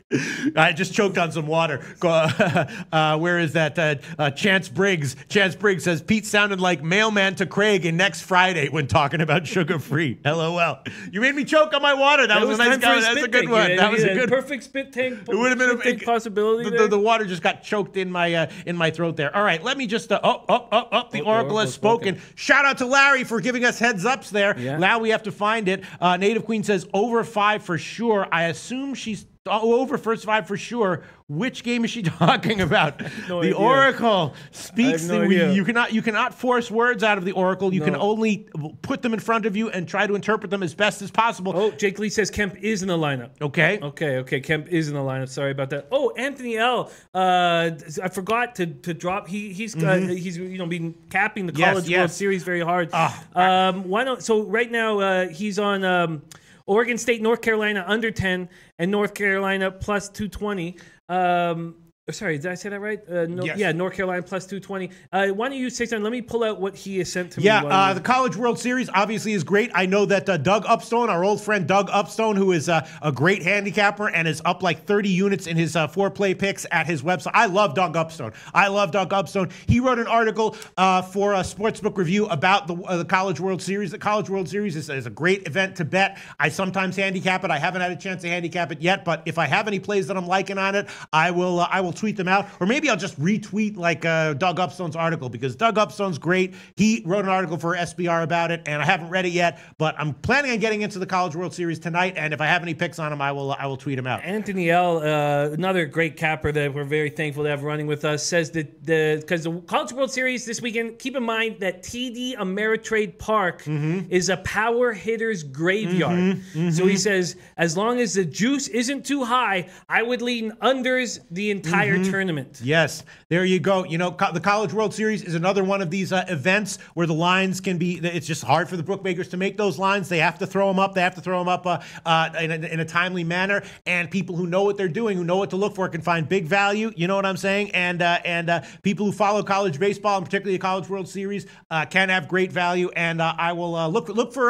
[SPEAKER 1] I just choked on some water. Where is that? Chance Briggs. Chance Briggs says, Pete sounded like mailman to Craig in Next Friday when talking about sugar-free. LOL. You made me choke on my water. That was a nice guy. That's a good one. That was a good
[SPEAKER 2] perfect spit tank.
[SPEAKER 1] It would have been a
[SPEAKER 2] big possibility.
[SPEAKER 1] The water just got choked in my throat there. All right, let me just the Oracle has spoken. Shout out to Larry for giving us heads ups there. Yeah. Now we have to find it. Native Queen says over 5 for sure. I assume she's over first 5 for sure. Which game is she talking about?
[SPEAKER 2] No
[SPEAKER 1] the
[SPEAKER 2] idea.
[SPEAKER 1] Oracle speaks.
[SPEAKER 2] No
[SPEAKER 1] you cannot force words out of the Oracle. You can only put them in front of you and try to interpret them as best as possible.
[SPEAKER 2] Oh, Jake Lee says Kemp is in the lineup.
[SPEAKER 1] Okay.
[SPEAKER 2] Kemp is in the lineup. Sorry about that. Oh, Anthony L. I forgot to drop. He's been capping the College World Series very hard. Why not? So right now he's on Oregon State, North Carolina under 10, and North Carolina plus 220. Sorry, did I say that right?
[SPEAKER 1] Yes.
[SPEAKER 2] Yeah, North Carolina plus 220. Why don't you say something? Let me pull out what he has sent to me.
[SPEAKER 1] Yeah, the College World Series obviously is great. I know that Doug Upstone, our old friend Doug Upstone, who is a great handicapper and is up like 30 units in his 4-play picks at his website. I love Doug Upstone. He wrote an article for a Sportsbook Review about the College World Series. The College World Series is a great event to bet. I sometimes handicap it. I haven't had a chance to handicap it yet, but if I have any plays that I'm liking on it, I will tweet them out, or maybe I'll just retweet Doug Upstone's article, because Doug Upstone's great. He wrote an article for SBR about it, and I haven't read it yet, but I'm planning on getting into the College World Series tonight, and if I have any picks on him, I will tweet him out.
[SPEAKER 2] Anthony L., another great capper that we're very thankful to have running with us, says that because the College World Series this weekend, keep in mind that TD Ameritrade Park is a power hitter's graveyard. So he says, as long as the juice isn't too high, I would lean unders the entire tournament.
[SPEAKER 1] Yes, there you go. The College World Series is another one of these events where the lines can be, it's just hard for the bookmakers to make those lines. They have to throw them up. In a timely manner. And people who know what they're doing, who know what to look for, can find big value. You know what I'm saying? And people who follow college baseball, and particularly the College World Series, can have great value. And I will look for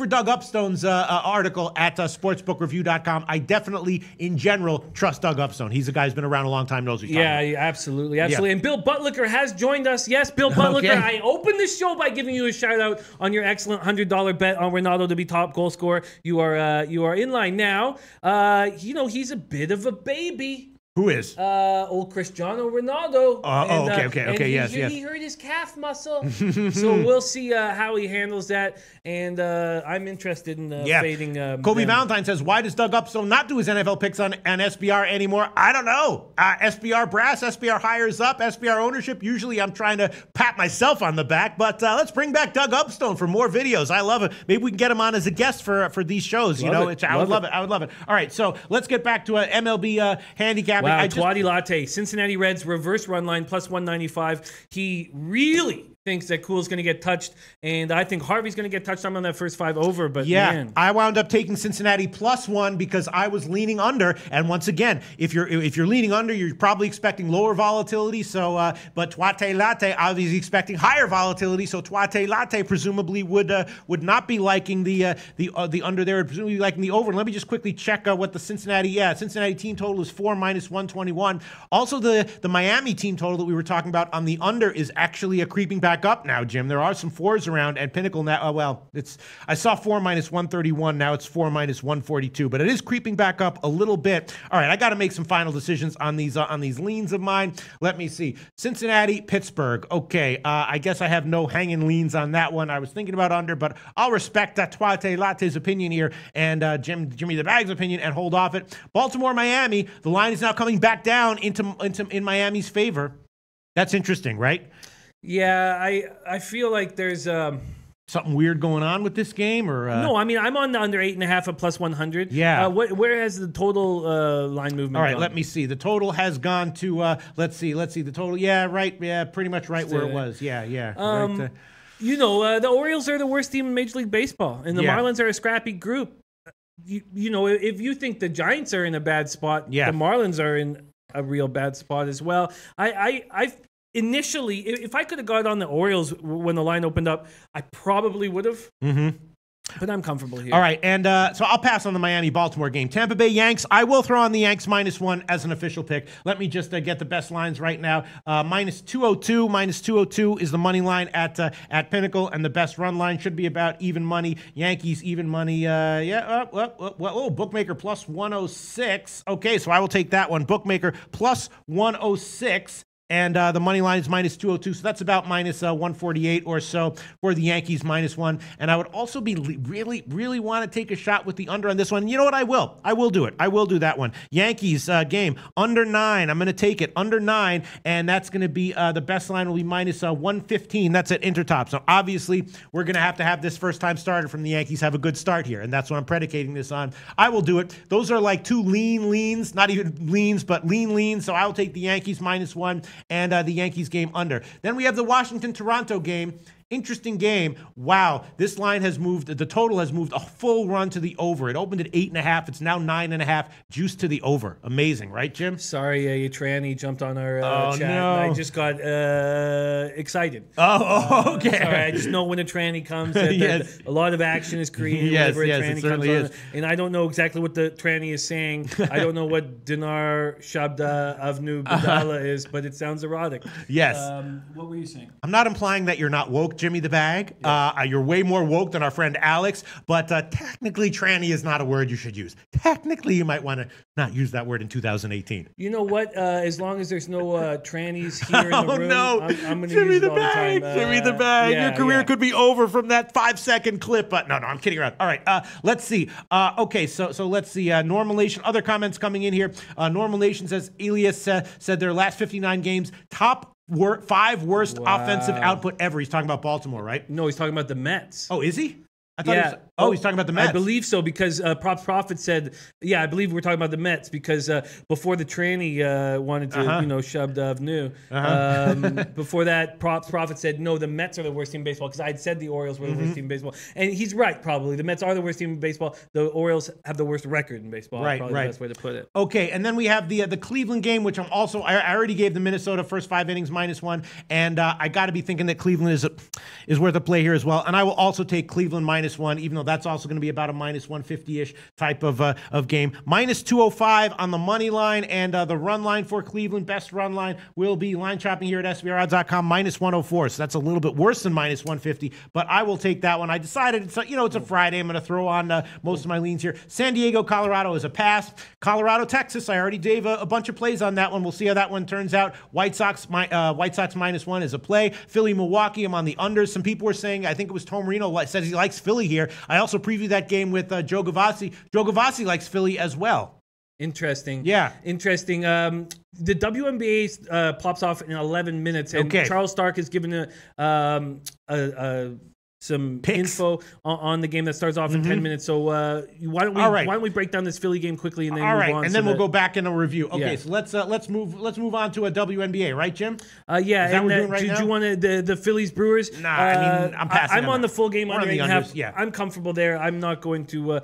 [SPEAKER 1] Doug Upstone's article at sportsbookreview.com. I definitely, in general, trust Doug Upstone. He's a guy who's been around a long time, knows what he's talking about.
[SPEAKER 2] Yeah, absolutely. Yeah. And Bill Butlicker has joined us. Yes, Bill Butlicker. Okay. I opened the show by giving you a shout out on your excellent $100 bet on Ronaldo to be top goal scorer. You are in line now. He's a bit of a baby.
[SPEAKER 1] Who is?
[SPEAKER 2] Old Cristiano Ronaldo.
[SPEAKER 1] Okay. Yes.
[SPEAKER 2] He hurt his calf muscle. So we'll see how he handles that. And I'm interested in fading.
[SPEAKER 1] Kobe Valentine says, why does Doug Upstone not do his NFL picks on SBR anymore? I don't know. SBR brass, SBR hires up, SBR ownership. Usually I'm trying to pat myself on the back, but let's bring back Doug Upstone for more videos. I love it. Maybe we can get him on as a guest for these shows. I would love it. All right, so let's get back to MLB handicap.
[SPEAKER 2] Wow, Twatty Latte, Cincinnati Reds reverse run line plus 195. He really thinks that Cool's going to get touched, and I think Harvey's going to get touched. I'm on that first 5 over, but man.
[SPEAKER 1] I wound up taking Cincinnati +1 because I was leaning under. And once again, if you're leaning under, you're probably expecting lower volatility. So, but Twate Latte obviously expecting higher volatility. So Twate Latte presumably would not be liking the under there, presumably liking the over. And let me just quickly check what the Cincinnati team total is 4 minus 121. Also, the Miami team total that we were talking about on the under is actually a creeping back up now, Jim. There are some 4s around, and Pinnacle now. I saw 4 minus 131. Now it's 4 minus 142, but it is creeping back up a little bit. All right, I got to make some final decisions on these leans of mine. Let me see. Cincinnati, Pittsburgh. Okay, I guess I have no hanging leans on that one. I was thinking about under, but I'll respect that Twate Latte's opinion here and Jimmy the Bag's opinion and hold off it. Baltimore, Miami. The line is now coming back down in Miami's favor. That's interesting, right?
[SPEAKER 2] Yeah, I feel like there's
[SPEAKER 1] Something weird going on with this game, or
[SPEAKER 2] no? I mean, I'm on the under 8.5 at plus 100.
[SPEAKER 1] Yeah.
[SPEAKER 2] Where has the total line movement?
[SPEAKER 1] All right,
[SPEAKER 2] gone?
[SPEAKER 1] let me see. The total has gone to. Let's see. The total. Yeah, right. Yeah, pretty much right where it was. Yeah. Right,
[SPEAKER 2] the Orioles are the worst team in Major League Baseball, and the Marlins are a scrappy group. If you think the Giants are in a bad spot, the Marlins are in a real bad spot as well. I initially, if I could have got on the Orioles when the line opened up, I probably would have. Mm-hmm. But I'm comfortable here.
[SPEAKER 1] All right, and so I'll pass on the Miami-Baltimore game. Tampa Bay Yanks, I will throw on the Yanks -1 as an official pick. Let me just get the best lines right now. -202, -202 is the money line at Pinnacle, and the best run line should be about even money. Yankees, even money. Bookmaker +106. Okay, so I will take that one. Bookmaker +106. And the money line is -202, so that's about -148 or so for the Yankees -1. And I would also be really want to take a shot with the under on this one. You know what? I will do it. I will do that one. Yankees game under 9. I'm going to take it under 9, and that's going to be the best line will be -115. That's at Intertop. So obviously we're going to have this first time starter from the Yankees have a good start here, and that's what I'm predicating this on. I will do it. Those are like two leans, not even leans, but leans. So I will take the Yankees -1. And the Yankees game under. Then we have the Washington-Toronto game. Interesting game. Wow, this line has moved. The total has moved a full run to the over. It opened at 8.5. It's now 9.5. Juice to the over. Amazing, right, Jim?
[SPEAKER 2] Sorry, your tranny jumped on our chat.
[SPEAKER 1] No.
[SPEAKER 2] I just got excited.
[SPEAKER 1] Okay.
[SPEAKER 2] Sorry, I just know when a tranny comes, that a lot of action is created whenever a tranny comes on. And I don't know exactly what the tranny is saying. I don't know what Dinar Shabda Avnu Badala is, but it sounds erotic.
[SPEAKER 1] Yes.
[SPEAKER 2] What were you saying?
[SPEAKER 1] I'm not implying that you're not woke, Jimmy the Bag. You're way more woke than our friend Alex, but technically tranny is not a word you should use. Technically, you might want to not use that word in 2018.
[SPEAKER 2] You know what? As long as there's no trannies here in the room,
[SPEAKER 1] no.
[SPEAKER 2] I'm going to use it all the time.
[SPEAKER 1] Jimmy the Bag. Your career could be over from that 5-second clip. But no, I'm kidding around. All right, let's see. Okay, so let's see. Normal Nation, other comments coming in here. Normal Nation says, Elias said their last 59 games, top 5 worst offensive output ever. He's talking about Baltimore, right?
[SPEAKER 2] No, he's talking about the Mets.
[SPEAKER 1] Oh, is he? I thought he's talking about the Mets.
[SPEAKER 2] I believe so because Props Profit said, I believe we're talking about the Mets because before the tranny wanted to, shove the new. Before that, Props Profit said, no, the Mets are the worst team in baseball because I'd said the Orioles were the worst team in baseball. And he's right, probably. The Mets are the worst team in baseball. The Orioles have the worst record in baseball.
[SPEAKER 1] Right.
[SPEAKER 2] The best way to put it.
[SPEAKER 1] Okay, and then we have the Cleveland game, which I already gave the Minnesota first 5 innings -1, and I got to be thinking that Cleveland is worth a play here as well. And I will also take Cleveland -1, even though that's also going to be about a -150-ish type of game. -205 on the money line, and the run line for Cleveland, best run line, will be line chopping here at SBRodds.com, -104. So that's a little bit worse than -150, but I will take that one. I decided, it's a Friday. I'm going to throw on most of my leans here. San Diego, Colorado is a pass. Colorado, Texas, I already gave a bunch of plays on that one. We'll see how that one turns out. White Sox -1 is a play. Philly, Milwaukee, I'm on the unders. Some people were saying, I think it was Tom Marino, says he likes Philly here. I also previewed that game with Joe Gavassi. Joe Gavassi likes Philly as well.
[SPEAKER 2] Interesting.
[SPEAKER 1] Yeah.
[SPEAKER 2] Interesting. The WNBA pops off in 11 minutes, and Charles Stark has given some info on the game that starts off in 10 minutes. So why don't we break down this Philly game quickly and then move on?
[SPEAKER 1] And then we'll go back in a review. Okay, so let's move on to a WNBA, right, Jim?
[SPEAKER 2] Yeah.
[SPEAKER 1] Is that what we're doing right now?
[SPEAKER 2] Do you want the Phillies Brewers?
[SPEAKER 1] Nah, I mean I'm passing.
[SPEAKER 2] I'm on the full game under 8.5.
[SPEAKER 1] Yeah.
[SPEAKER 2] I'm comfortable there. I'm not going to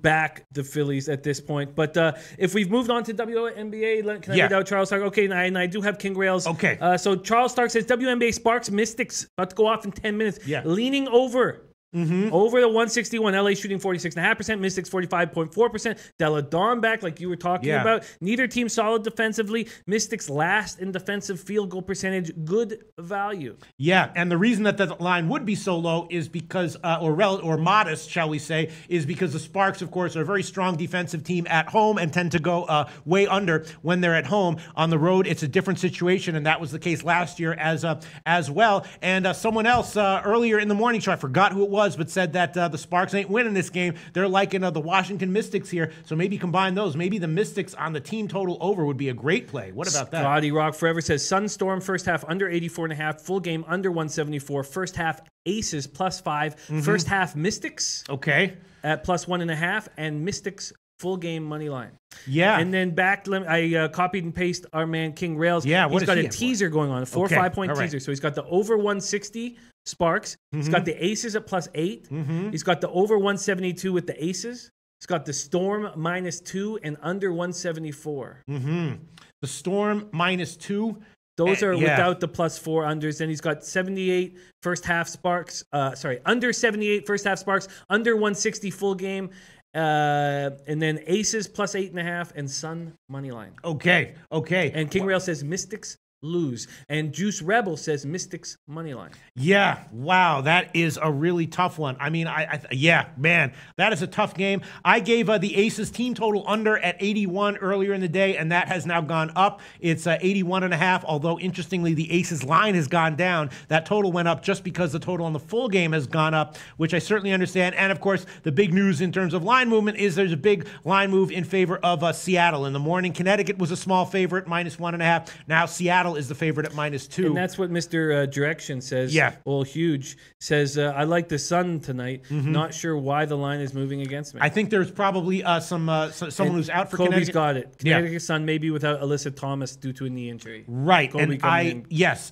[SPEAKER 2] back the Phillies at this point. But if we've moved on to WNBA, can I read out Charles Stark? Okay, and I do have King Rails.
[SPEAKER 1] Okay.
[SPEAKER 2] So Charles Stark says, WNBA Sparks Mystics about to go off in 10 minutes.
[SPEAKER 1] Yeah.
[SPEAKER 2] Leaning over. Over the 161. LA shooting 46.5%. Mystics 45.4%. Della Dawn back, like you were talking about. Neither team solid defensively. Mystics last in defensive field goal percentage. Good value. Yeah, and the reason that the line would be so low is because, or modest, shall we say, is because the Sparks, of course, are a very strong defensive team at home and tend to go way under when they're at home. On the road, it's a different situation, and that was the case last year as well. And someone else earlier in the morning show, I forgot who it was,
[SPEAKER 1] was, but said that the Sparks ain't winning this game. They're liking the Washington Mystics here, so maybe combine those. Maybe the Mystics on the team total over would be a great play. What about that?
[SPEAKER 2] Scotty Rock Forever says Sunstorm first half under 84.5, full game under 174, first half Aces +5, first half Mystics at +1.5, and Mystics full game money line.
[SPEAKER 1] Yeah.
[SPEAKER 2] And then I copied and pasted our man King Rails.
[SPEAKER 1] Yeah,
[SPEAKER 2] he's got a teaser going on, a 4 or 5 point teaser. So he's got the over 160 Sparks. He's got the Aces at +8. He's got the over 172 with the Aces. He's got the Storm -2 and under 174.
[SPEAKER 1] The Storm -2.
[SPEAKER 2] Those are without the +4 unders. Then he's got 78 first half Sparks. Under 78 first half Sparks, under 160 full game. And then Aces +8.5 and Sun money line.
[SPEAKER 1] Okay.
[SPEAKER 2] And King Rail says Mystics lose. And Juice Rebel says Mystics money line.
[SPEAKER 1] Yeah, wow, that is a really tough one. I mean, yeah, man, that is a tough game. I gave the Aces team total under at 81 earlier in the day, and that has now gone up. It's 81.5, although interestingly, the Aces line has gone down. That total went up just because the total on the full game has gone up, which I certainly understand. And of course, the big news in terms of line movement is there's a big line move in favor of Seattle. In the morning, Connecticut was a small favorite, -1.5. Now Seattle is the favorite at -2.
[SPEAKER 2] And that's what Mr. Direction says.
[SPEAKER 1] Yeah.
[SPEAKER 2] Well, huge. Says, I like the Sun tonight. Not sure why the line is moving against me.
[SPEAKER 1] I think there's probably someone who's out for
[SPEAKER 2] Kobe's
[SPEAKER 1] Connecticut.
[SPEAKER 2] got it. Connecticut Sun maybe without Alyssa Thomas due to a knee injury.
[SPEAKER 1] Right.
[SPEAKER 2] Kobe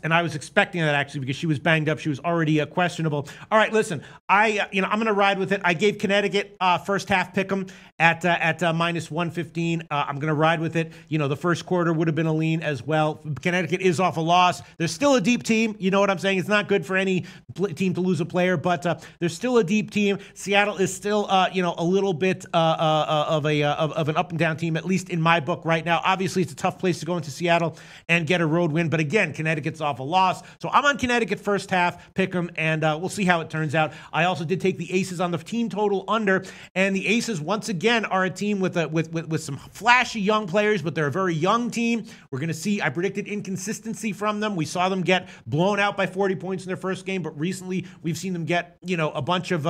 [SPEAKER 1] And I was expecting that actually because she was banged up. She was already questionable. All right, listen, I'm going to ride with it. I gave Connecticut first half pick'em at -115. I'm going to ride with it. The first quarter would have been a lean as well. Connecticut is off a loss. There's still a deep team. You know what I'm saying? It's not good for any team to lose a player, but there's still a deep team. Seattle is still, a little bit of an up and down team, at least in my book right now. Obviously, it's a tough place to go into Seattle and get a road win, but again, Connecticut's off a loss. So I'm on Connecticut first half, pick them, and we'll see how it turns out. I also did take the Aces on the team total under, and the Aces once again are a team with some flashy young players, but they're a very young team. We're going to see. I predicted inconsistency from them. We saw them get blown out by 40 points in their first game, but recently we've seen them get a bunch of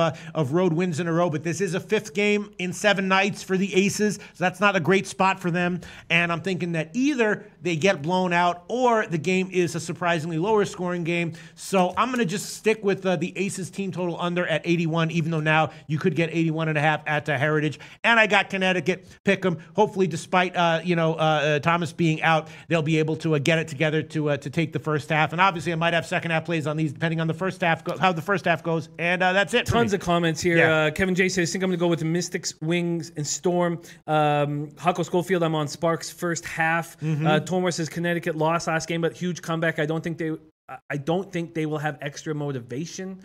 [SPEAKER 1] road wins in a row. But this is a 5th game in 7 nights for the Aces, so that's not a great spot for them. And I'm thinking that either they get blown out or the game is a surprisingly lower scoring game. So I'm going to just stick with the Aces team total under at 81, even though now you could get 81.5 at Heritage. And I got Connecticut pick them. Hopefully, despite Thomas being out, they'll be able to get it together to take the first half. And obviously, I might have second half plays on these depending on the first half, how the first half goes. And that's it.
[SPEAKER 2] Tons of comments here.
[SPEAKER 1] Yeah.
[SPEAKER 2] Kevin J says, I think I'm going to go with the Mystics, Wings, and Storm. Huckle Schofield, I'm on Sparks first half. Tomar says Connecticut lost last game, but huge comeback. I don't think they will have extra motivation.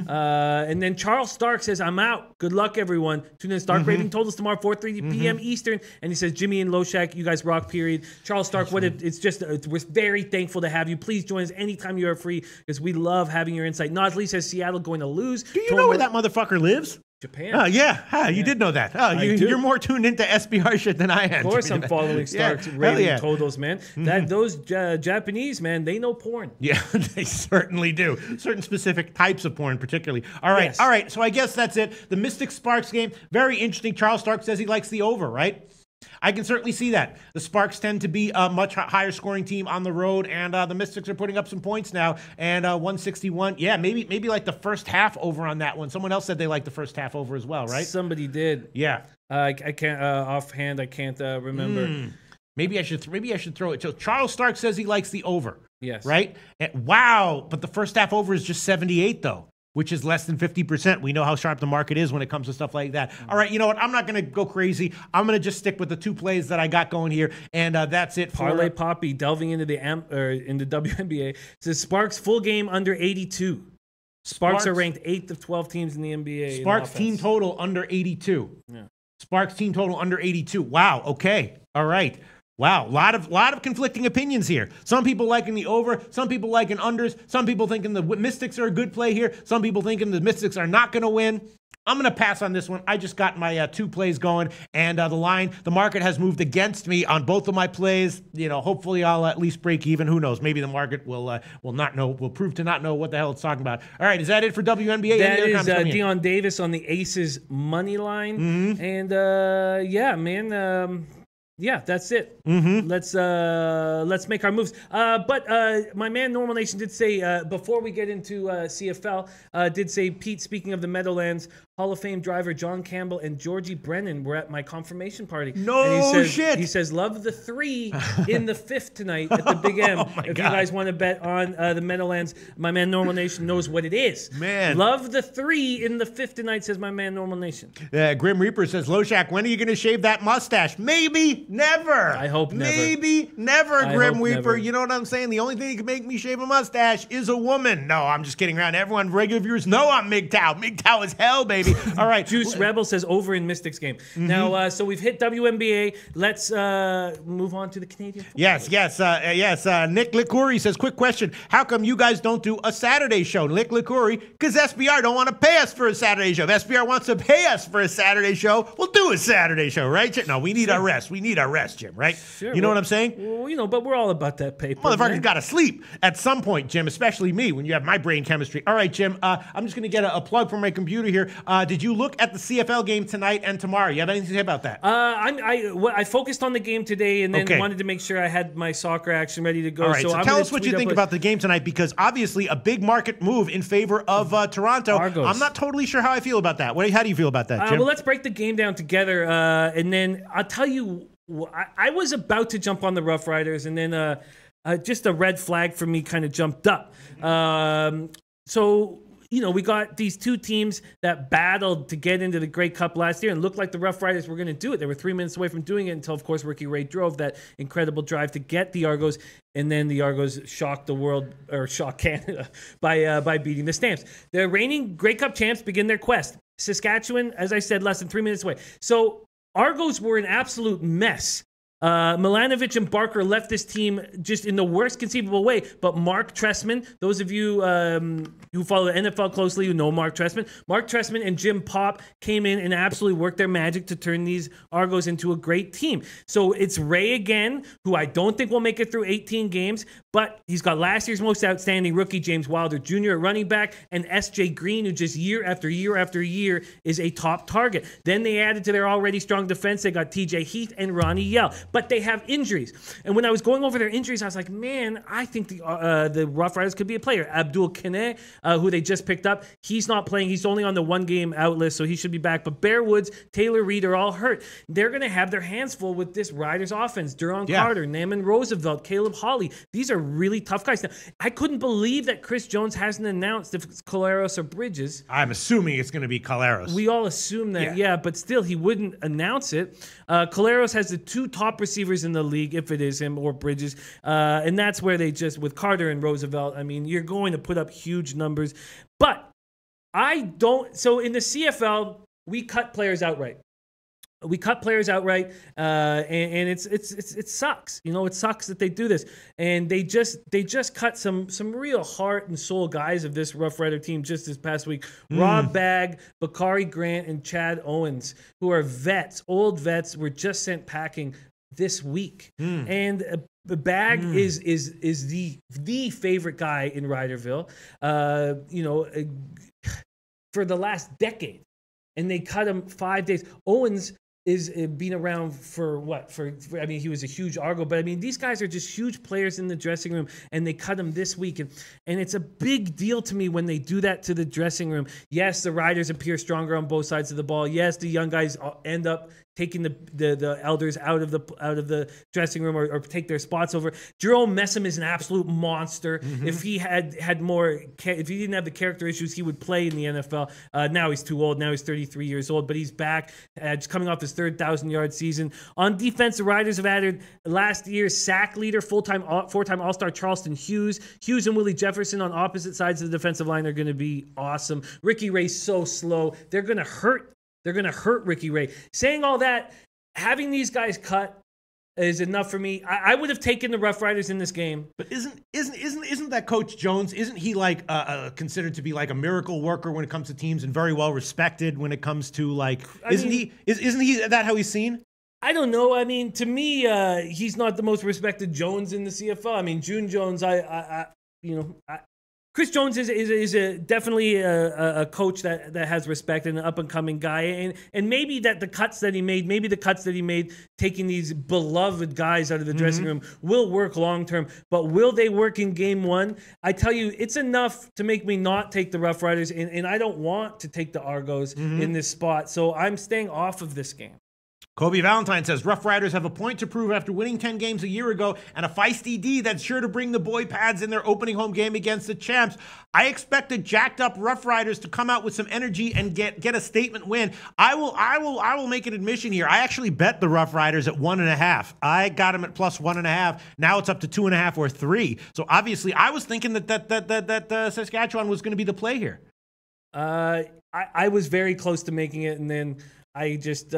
[SPEAKER 2] And then Charles Stark says, I'm out. Good luck, everyone. Tune in. Stark Raving totals tomorrow, 4:30 p.m. Eastern. And he says, Jimmy and Loshak, you guys rock, period. Charles Stark, we're very thankful to have you. Please join us anytime you are free because we love having your insight. Nosley says Seattle going to lose.
[SPEAKER 1] Do you know where that motherfucker lives?
[SPEAKER 2] Japan.
[SPEAKER 1] Oh, yeah. You did know that. Oh, you're more tuned into SBR shit than I am.
[SPEAKER 2] Of course I'm following Stark's rating totals, man. Those Japanese, man, they know porn.
[SPEAKER 1] Yeah, they certainly do. Certain specific types of porn, particularly. All right. Yes. All right. So I guess that's it. The Mystic Sparks game, very interesting. Charles Stark says he likes the over, right? I can certainly see that. The Sparks tend to be a much higher scoring team on the road, and the Mystics are putting up some points now. And 161, yeah, maybe like the first half over on that one. Someone else said they liked the first half over as well, right?
[SPEAKER 2] Somebody did.
[SPEAKER 1] Yeah.
[SPEAKER 2] I can't offhand. I can't remember.
[SPEAKER 1] Maybe I should throw it. So Charles Stark says he likes the over.
[SPEAKER 2] Yes.
[SPEAKER 1] Right. Wow. But the first half over is just 78 though, which is less than 50%. We know how sharp the market is when it comes to stuff like that. All right, you know what? I'm not going to go crazy. I'm going to just stick with the 2 plays that I got going here, and that's it.
[SPEAKER 2] Parlay Poppy delving into the WNBA says Sparks full game under 82. Sparks are ranked 8th of 12 teams in the NBA.
[SPEAKER 1] Sparks team total under 82.
[SPEAKER 2] Yeah.
[SPEAKER 1] Sparks team total under 82. Wow. Okay. All right. Wow, a lot of conflicting opinions here. Some people liking the over, some people liking unders, some people thinking the Mystics are a good play here, some people thinking the Mystics are not going to win. I'm going to pass on this one. I just got my 2 plays going, and the market has moved against me on both of my plays. Hopefully I'll at least break even. Who knows? Maybe the market will prove to not know what the hell it's talking about. All right, is that it for WNBA?
[SPEAKER 2] That is Deion Davis on the Aces money line, and yeah, man. Yeah, that's it. Let's make our moves. But my man Normal Nation did say before we get into CFL, did say, Pete, speaking of the Meadowlands, Hall of Fame driver John Campbell and Georgie Brennan were at my confirmation party.
[SPEAKER 1] Shit.
[SPEAKER 2] He says, love the 3 in the 5th tonight at the Big M. You guys want to bet on the Meadowlands, my man Normal Nation knows what it is.
[SPEAKER 1] Man.
[SPEAKER 2] Love the 3 in the 5th tonight, says my man Normal Nation.
[SPEAKER 1] Grim Reaper says, Loshak, when are you going to shave that mustache? Maybe never.
[SPEAKER 2] I hope never.
[SPEAKER 1] Maybe never, Grim Reaper.
[SPEAKER 2] Never.
[SPEAKER 1] You know what I'm saying? The only thing that can make me shave a mustache is a woman. No, I'm just kidding around. Everyone, regular viewers know I'm MGTOW. MGTOW is hell, baby. All right.
[SPEAKER 2] Juice Rebel says over in Mystics game. Now, so we've hit WNBA. Let's move on to the Canadian football.
[SPEAKER 1] Yes. Nick Licuri says, quick question. How come you guys don't do a Saturday show? Nick Licuri, because SBR don't want to pay us for a Saturday show. If SBR wants to pay us for a Saturday show, we'll do a Saturday show, right? No, we need our rest. We need our rest, Jim, right?
[SPEAKER 2] Sure,
[SPEAKER 1] you know what I'm saying?
[SPEAKER 2] Well, but we're all about that paper.
[SPEAKER 1] Motherfuckers got to sleep at some point, Jim, especially me when you have my brain chemistry. All right, Jim, I'm just going to get a plug from my computer here. Did you look at the CFL game tonight and tomorrow? You have anything to say about that?
[SPEAKER 2] I focused on the game today and then wanted to make sure I had my soccer action ready to go.
[SPEAKER 1] All right, so tell us what you think about the game tonight, because obviously a big market move in favor of Toronto.
[SPEAKER 2] Argos.
[SPEAKER 1] I'm not totally sure how I feel about that. How do you feel about that, Jim?
[SPEAKER 2] Well, let's break the game down together, and then I'll tell you, I was about to jump on the Rough Riders, and then just a red flag for me kind of jumped up. So, we got these 2 teams that battled to get into the Grey Cup last year and looked like the Rough Riders were going to do it. They were 3 minutes away from doing it until, of course, Ricky Ray drove that incredible drive to get the Argos, and then the Argos shocked the world, or shocked Canada, by beating the Stamps. The reigning Grey Cup champs begin their quest. Saskatchewan, as I said, less than 3 minutes away. So Argos were an absolute mess. Milanovic and Barker left this team just in the worst conceivable way. But Mark Trestman, those of you who follow the NFL closely, who know Mark Trestman. Mark Trestman and Jim Popp came in and absolutely worked their magic to turn these Argos into a great team. So it's Ray again, who I don't think will make it through 18 games, but he's got last year's most outstanding rookie, James Wilder Jr. at running back, and S.J. Green, who just year after year after year is a top target. Then they added to their already strong defense. They got T.J. Heath and Ronnie Yell. But they have injuries. And when I was going over their injuries, I was like, man, I think the Rough Riders could be a player. Abdul Kane, who they just picked up, he's not playing. He's only on the 1-game out list, so he should be back. But Bear Woods, Taylor Reed are all hurt. They're going to have their hands full with this Riders offense. Duron Carter, Naaman Roosevelt, Caleb Hawley. These are really tough guys. Now, I couldn't believe that Chris Jones hasn't announced if it's Collaros or Bridges.
[SPEAKER 1] I'm assuming it's going to be Collaros.
[SPEAKER 2] We all assume that, but still, he wouldn't announce it. Collaros has the 2 top receivers in the league, if it is him or Bridges. And that's where they just, with Carter and Roosevelt, I mean, you're going to put up huge numbers. But so in the CFL, we cut players outright. We cut players outright, and it sucks. It sucks that they do this, and they just cut some real heart and soul guys of this Rough Rider team just this past week. Rob Bagg, Bakari Grant, and Chad Owens, who are vets, old vets, were just sent packing this week, and Bagg is the favorite guy in Riderville, for the last decade, and they cut him 5 days. Owens is been around for what? I mean, he was a huge Argo, but I mean, these guys are just huge players in the dressing room, and they cut him this week, and it's a big deal to me when they do that to the dressing room. Yes, the Riders appear stronger on both sides of the ball. Yes, the young guys end up taking the elders out of the dressing room or take their spots over. Jerome Messam is an absolute monster. If he had more, if he didn't have the character issues, he would play in the NFL. Now he's too old. Now he's 33 years old, but he's back, just coming off his third 1,000-yard season. On defense, the Riders have added last year's sack leader, four-time All-Star Charleston Hughes. Hughes and Willie Jefferson on opposite sides of the defensive line are going to be awesome. Ricky Ray's so slow. They're going to hurt Ricky Ray. Saying all that, having these guys cut is enough for me. I would have taken the Rough Riders in this game.
[SPEAKER 1] But isn't that Coach Jones? Isn't he like considered to be like a miracle worker when it comes to teams and very well respected when it comes to like? Isn't he that how he's seen?
[SPEAKER 2] I don't know. I mean, to me, he's not the most respected Jones in the CFL. I mean, June Jones, Chris Jones is definitely a coach that has respect and an up and coming guy, and maybe the cuts that he made, taking these beloved guys out of the dressing room will work long term. But will they work in game one? I tell you, it's enough to make me not take the Rough Riders, and I don't want to take the Argos in this spot, so I'm staying off of this game.
[SPEAKER 1] Kobe Valentine says, Rough Riders have a point to prove after winning 10 games a year ago and a feisty D that's sure to bring the boy pads in their opening home game against the champs. I expect the jacked up Rough Riders to come out with some energy and get a statement win. I will make an admission here. I actually bet the Rough Riders at 1.5. I got them at plus 1.5. Now it's up to 2.5 or 3. So obviously I was thinking that Saskatchewan was going to be the play here.
[SPEAKER 2] I was very close to making it, and then I just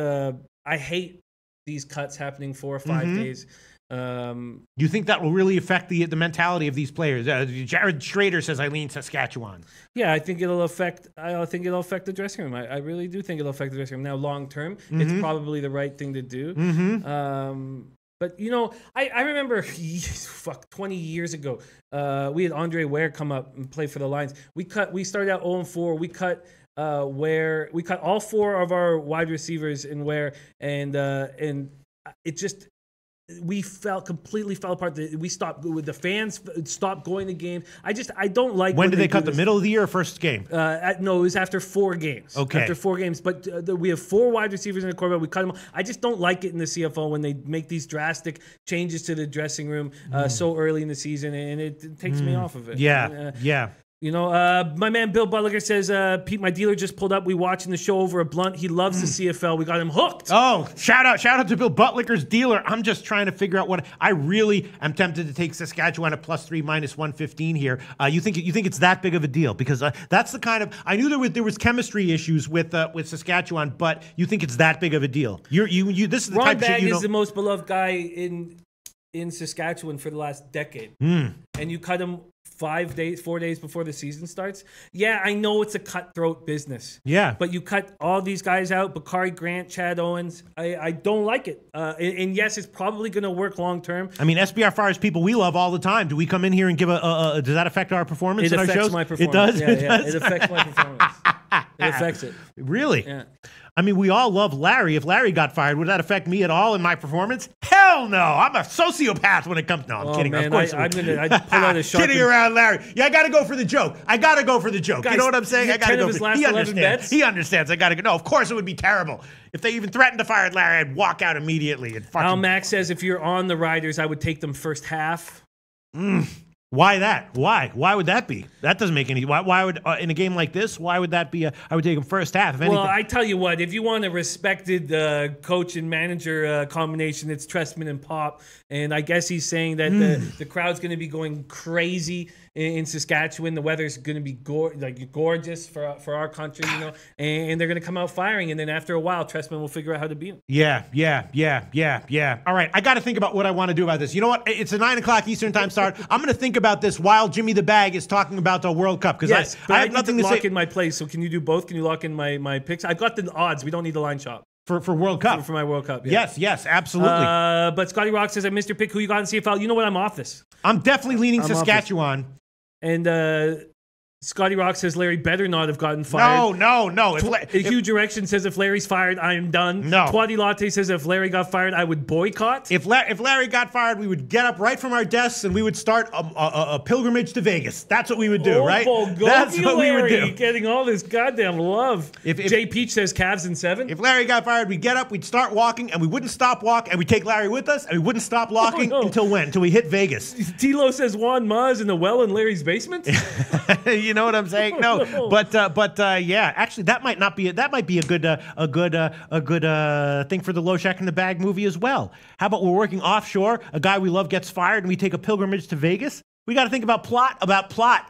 [SPEAKER 2] I hate these cuts happening 4 or 5 days.
[SPEAKER 1] Do you think that will really affect the mentality of these players? Jared Schrader says, I lean Saskatchewan.
[SPEAKER 2] Yeah, I think it'll affect the dressing room. I really do think it'll affect the dressing room. Now, long term, it's probably the right thing to do. But, you know, I remember 20 years ago, we had Andre Ware come up and play for the Lions. We started out 0-4. We cut all 4 of our wide receivers in Ware, and it just completely fell apart. We stopped with the fans stopped going to games. I don't like
[SPEAKER 1] when did they cut the middle of the year or first game?
[SPEAKER 2] No, it was after 4 games.
[SPEAKER 1] Okay,
[SPEAKER 2] after 4 games. But we have 4 wide receivers in the quarterback. We cut them. I just don't like it in the CFL when they make these drastic changes to the dressing room so early in the season, and it takes me off of it.
[SPEAKER 1] Yeah.
[SPEAKER 2] You know, my man Bill Butler says, Pete, my dealer just pulled up. We watching the show over a blunt. He loves the CFL. We got him hooked.
[SPEAKER 1] Oh, shout out to Bill Butler's dealer. I'm just trying to figure out what I really am tempted to take Saskatchewan at +3 -115 here. You think it's that big of a deal? Because that's the kind of I knew there was chemistry issues with Saskatchewan, but you think it's that big of a deal? This is the
[SPEAKER 2] Ron
[SPEAKER 1] type of
[SPEAKER 2] Bagg
[SPEAKER 1] shit you
[SPEAKER 2] is the most beloved guy in Saskatchewan for the last decade, and you cut him 4 days before the season starts. Yeah, I know it's a cutthroat business.
[SPEAKER 1] Yeah.
[SPEAKER 2] But you cut all these guys out, Bakari Grant, Chad Owens. I don't like it. And yes, it's probably going to work long term. I
[SPEAKER 1] mean, SBR fires people we love all the time. Do we come in here and give does that affect our performance in our shows?
[SPEAKER 2] It affects my performance.
[SPEAKER 1] It does?
[SPEAKER 2] Yeah, it affects my performance. It affects it.
[SPEAKER 1] Really?
[SPEAKER 2] Yeah.
[SPEAKER 1] I mean, we all love Larry. If Larry got fired, would that affect me at all in my performance? Hell no. I'm a sociopath when it comes. No, I'm kidding.
[SPEAKER 2] Man,
[SPEAKER 1] of course,
[SPEAKER 2] I'd pull out a sharp.
[SPEAKER 1] Kidding around, Larry. Yeah, I got to go for the joke. Guys, you know what I'm saying? I got to go. He understands. Bets? He understands. I got to go. No, of course it would be terrible. If they even threatened to fire Larry, I'd walk out immediately and fucking.
[SPEAKER 2] Al Max says if you're on the Riders, I would take them first half.
[SPEAKER 1] Why that? Why? Why would that be? That doesn't make any. Why would in a game like this? Why would that be? I would take him first half. If anything.
[SPEAKER 2] Well, I tell you what. If you want a respected coach and manager combination, it's Trestman and Pop. And I guess he's saying that the crowd's going to be going crazy in Saskatchewan. The weather's going to be gorgeous for our country, you know. And they're going to come out firing. And then after a while, Trestman will figure out how to beat him. Yeah. All right, I got to think about what I want to do about this. You know what? It's a 9 o'clock Eastern time start. I'm going to think about this while Jimmy the Bag is talking about the World Cup, because I have nothing to say. Lock in my place. So can you do both? Can you lock in my picks? I've got the odds. We don't need the line shop.
[SPEAKER 1] For World Cup.
[SPEAKER 2] For my World Cup, yeah.
[SPEAKER 1] Yes, absolutely.
[SPEAKER 2] But Scotty Rock says, I missed your pick. Who you got in CFL? You know what? I'm off this.
[SPEAKER 1] I'm definitely leaning Saskatchewan.
[SPEAKER 2] And Scotty Rock says Larry better not have gotten fired.
[SPEAKER 1] No.
[SPEAKER 2] Huge Erection says if Larry's fired, I am done.
[SPEAKER 1] No.
[SPEAKER 2] Twatty Latte says if Larry got fired, I would boycott.
[SPEAKER 1] If Larry got fired, we would get up right from our desks and we would start a pilgrimage to Vegas. That's what we would do, right? That's what we would do.
[SPEAKER 2] Getting all this goddamn love. If Jay Peach says Cavs in 7.
[SPEAKER 1] If Larry got fired, we'd get up, we'd start walking, and we wouldn't stop walking, and we'd take Larry with us, and we wouldn't stop walking until when? Until we hit Vegas.
[SPEAKER 2] Tilo says Juan Maz in the well in Larry's basement.
[SPEAKER 1] You know what I'm saying? No. But yeah, actually, that might not be that might be a good thing for the Loshak in the Bag movie as well. How about we're working offshore, a guy we love gets fired, and we take a pilgrimage to Vegas? We got to think about plot.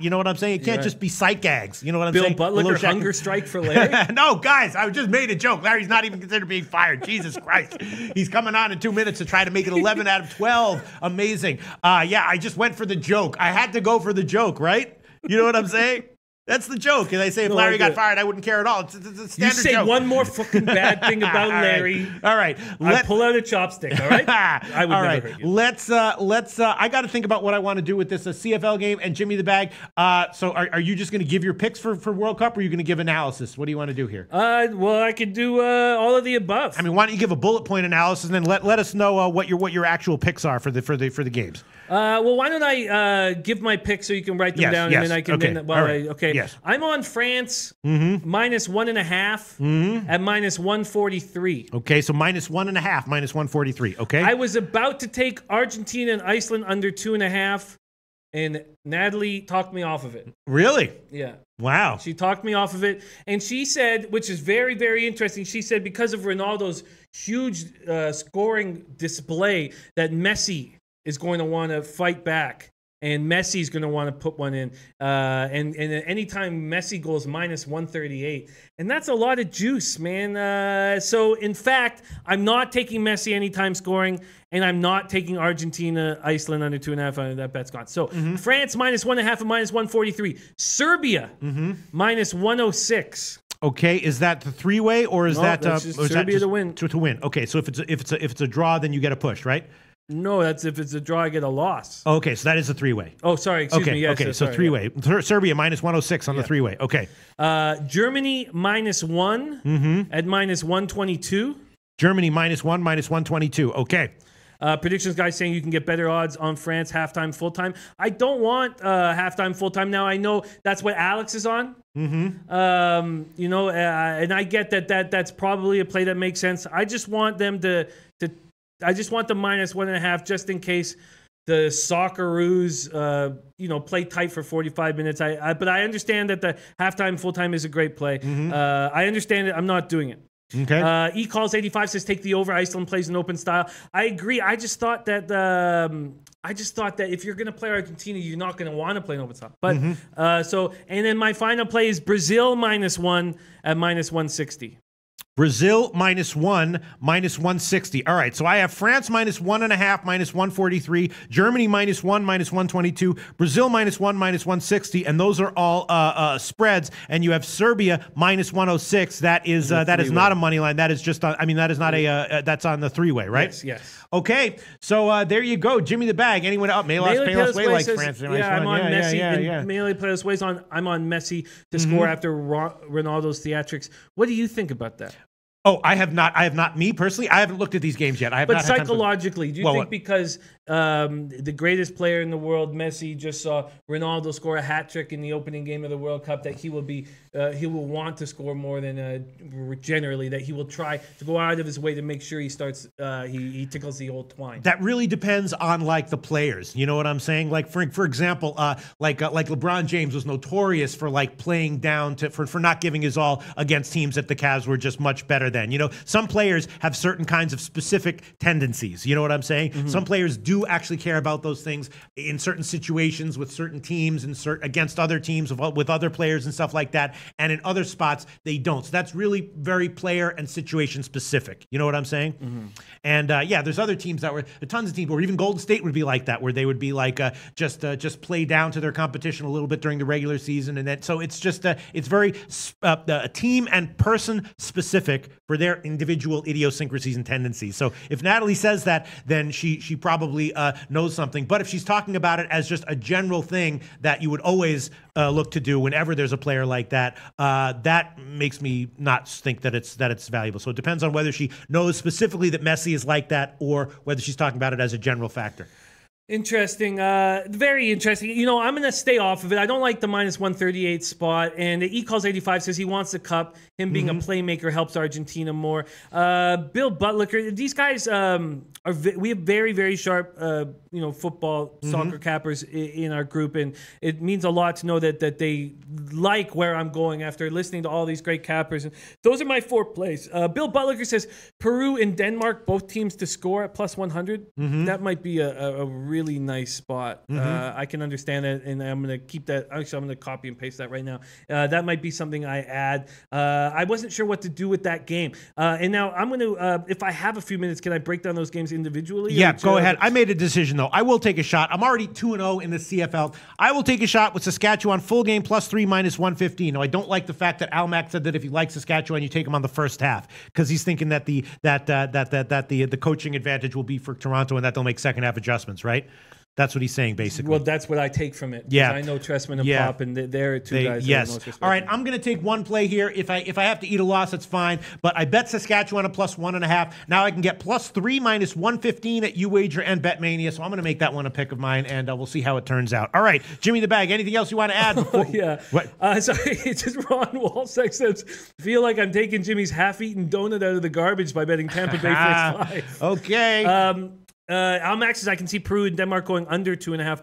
[SPEAKER 1] You know what I'm saying? It can't just be sight gags. You know what I'm saying?
[SPEAKER 2] Bill Butler hunger strike for Larry?
[SPEAKER 1] No, guys, I just made a joke. Larry's not even considered being fired. Jesus Christ. He's coming on in 2 minutes to try to make it 11 out of 12. Amazing. Yeah, I just went for the joke. I had to go for the joke, right? You know what I'm saying? That's the joke. And they say if Larry got fired, I wouldn't care at all. It's a standard
[SPEAKER 2] You say
[SPEAKER 1] joke.
[SPEAKER 2] one more fucking bad thing about Larry.
[SPEAKER 1] All right.
[SPEAKER 2] I pull out a chopstick, all right? I would never hurt you.
[SPEAKER 1] Let's I got to think about what I want to do with this CFL game and Jimmy the Bag. So are you just going to give your picks for World Cup, or are you going to give analysis? What do you want to do here?
[SPEAKER 2] Well, I could do all of the above.
[SPEAKER 1] I mean, why don't you give a bullet point analysis and then let us know what your actual picks are for the games.
[SPEAKER 2] Well, why don't I give my picks so you can write them down, and then I can.
[SPEAKER 1] Okay.
[SPEAKER 2] Yes. I'm on France -1.5 at -143.
[SPEAKER 1] Okay, so -1.5, -143. Okay.
[SPEAKER 2] I was about to take Argentina and Iceland under 2.5, and Natalie talked me off of it.
[SPEAKER 1] Really?
[SPEAKER 2] Yeah.
[SPEAKER 1] Wow.
[SPEAKER 2] She talked me off of it, and she said, which is very, very interesting. She said because of Ronaldo's huge scoring display, that Messi is going to want to fight back, and Messi's going to want to put one in. And anytime Messi goes -138, and that's a lot of juice, man. So, in fact, I'm not taking Messi anytime scoring, and I'm not taking Argentina, Iceland under 2.5. That bet's gone. So, France -1.5 and -143. Serbia -106.
[SPEAKER 1] Okay, is that the three-way, or is that
[SPEAKER 2] Serbia to win?
[SPEAKER 1] To win. Okay, so if it's a draw, then you get a push, right?
[SPEAKER 2] No, that's if it's a draw, I get a loss.
[SPEAKER 1] Okay, so that is a three-way.
[SPEAKER 2] Oh, sorry, excuse me. Yes,
[SPEAKER 1] okay, so three-way. Yeah. Serbia -106 on the three-way. Okay.
[SPEAKER 2] Germany -1 at -122.
[SPEAKER 1] Germany -1, -122. Okay.
[SPEAKER 2] Predictions guy saying you can get better odds on France halftime, full-time. I don't want halftime, full-time. Now, I know that's what Alex is on. You know, and I get that's probably a play that makes sense. I just want them I just want the -1.5 just in case the Socceroos, play tight for 45 minutes. But I understand that the halftime, full-time is a great play. I understand it. I'm not doing it.
[SPEAKER 1] Okay.
[SPEAKER 2] eCalls85 says take the over. Iceland plays an open style. I agree. I just thought that if you're going to play Argentina, you're not going to want to play an open style. But and then my final play is Brazil -1 at -160.
[SPEAKER 1] Brazil -1, -160. All right, so I have France -1.5, -143. Germany -1, -122. Brazil -1, -160, and those are all spreads. And you have Serbia -106. That is not a money line. That is just on. I mean, that is not that's on the three-way, right?
[SPEAKER 2] Yes.
[SPEAKER 1] Okay, so there you go, Jimmy the Bag. Anyone up? Payless Way like France.
[SPEAKER 2] Yeah, I'm on Messi. Yeah. Melee Payless Way's on. I'm on Messi to score after Ronaldo's theatrics. What do you think about that?
[SPEAKER 1] Oh, I have not. Me personally, I haven't looked at these games yet.
[SPEAKER 2] But psychologically, do you think because the greatest player in the world, Messi, just saw Ronaldo score a hat trick in the opening game of the World Cup, that he will want to score more than generally, that he will try to go out of his way to make sure he starts he tickles the old twine? That
[SPEAKER 1] really depends on like the players. You know what I'm saying? Like for example, like LeBron James was notorious for like playing down for not giving his all against teams that the Cavs were just much better than. You know, some players have certain kinds of specific tendencies. You know what I'm saying? Some players do actually care about those things in certain situations with certain teams and against other teams with other players and stuff like that. And in other spots, they don't. So that's really very player and situation specific. You know what I'm saying? And there's other teams tons of teams, or even Golden State would be like that, where they would be like just play down to their competition a little bit during the regular season, and then so it's just it's very team and person specific for their individual idiosyncrasies and tendencies. So if Natalie says that, then she probably knows something. But if she's talking about it as just a general thing that you would always look to do whenever there's a player like that, that makes me not think that it's valuable. So it depends on whether she knows specifically that Messi is like that, or whether she's talking about it as a general factor.
[SPEAKER 2] Interesting. Very interesting. You know, I'm going to stay off of it. I don't like the -138 spot. And eCalls85 says he wants the cup. Him being a playmaker helps Argentina more. Bill Butler. These guys we have very, very sharp, football, soccer cappers in our group. And it means a lot to know that they like where I'm going after listening to all these great cappers. And those are my 4 plays. Bill Butler says Peru and Denmark, both teams to score at +100. That might be a really really nice spot. I can understand it, and I'm going to keep that. Actually, I'm going to copy and paste that right now. That might be something I add. I wasn't sure what to do with that game. And now I'm going to, if I have a few minutes, can I break down those games individually?
[SPEAKER 1] Yeah, go ahead. I made a decision, though. I will take a shot. I'm already 2-0 in the CFL. I will take a shot with Saskatchewan full game +3 -115. Now, I don't like the fact that Almac said that if you like Saskatchewan, you take them on the first half because he's thinking that the coaching advantage will be for Toronto and that they'll make second half adjustments, right? That's what he's saying, basically.
[SPEAKER 2] Well, that's what I take from it.
[SPEAKER 1] Yeah,
[SPEAKER 2] I know Trestman and Pop, and they're two guys.
[SPEAKER 1] Yes.
[SPEAKER 2] That are most respected.
[SPEAKER 1] All right, I'm going to take one play here. If I have to eat a loss, that's fine. But I bet Saskatchewan a +1.5. Now I can get +3 -115 at UWager and BetMania. So I'm going to make that one a pick of mine, and we'll see how it turns out. All right, Jimmy the Bag. Anything else you want to add?
[SPEAKER 2] Yeah.
[SPEAKER 1] What?
[SPEAKER 2] Sorry, it's just Ron Walsack says, feel like I'm taking Jimmy's half-eaten donut out of the garbage by betting Tampa Bay first 5.
[SPEAKER 1] Okay.
[SPEAKER 2] Almax says I can see Peru and Denmark going under 2.5.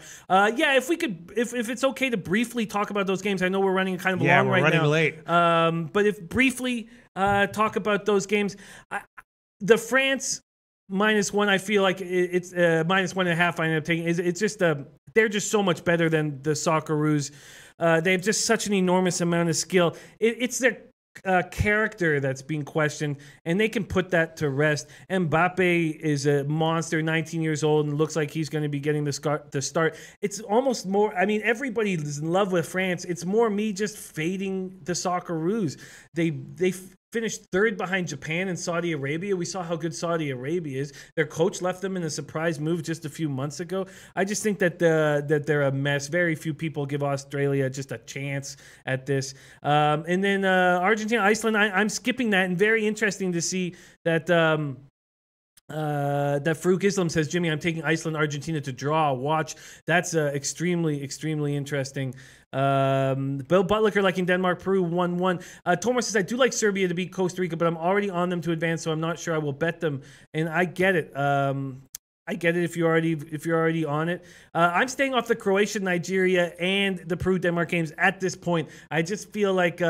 [SPEAKER 2] Yeah, if we could, if it's okay to briefly talk about those games. I know we're running kind of long right now.
[SPEAKER 1] Yeah, we're running late.
[SPEAKER 2] But if briefly talk about those games, the France -1, I feel like it's -1.5. I end up taking. It's just they're just so much better than the Socceroos. They have just such an enormous amount of skill. It's their character that's being questioned, and they can put that to rest. Mbappe is a monster, 19 years old, and looks like he's going to be getting the start. It's almost more, I mean, everybody's in love with France. It's more me just fading the Socceroos. They finished 3rd behind Japan and Saudi Arabia. We saw how good Saudi Arabia is. Their coach left them in a surprise move just a few months ago. I just think that they're a mess. Very few people give Australia just a chance at this. And then Argentina, Iceland, I'm skipping that. And very interesting to see that that Farouk Islam says, Jimmy, I'm taking Iceland, Argentina to draw. Watch. That's extremely, extremely interesting. Bill Butlicker liking Denmark, Peru 1-1. Thomas says, I do like Serbia to beat Costa Rica, but I'm already on them to advance, so I'm not sure I will bet them. And I get it. I get it if you're already on it. I'm staying off the Croatia, Nigeria, and the Peru Denmark games at this point. I just feel like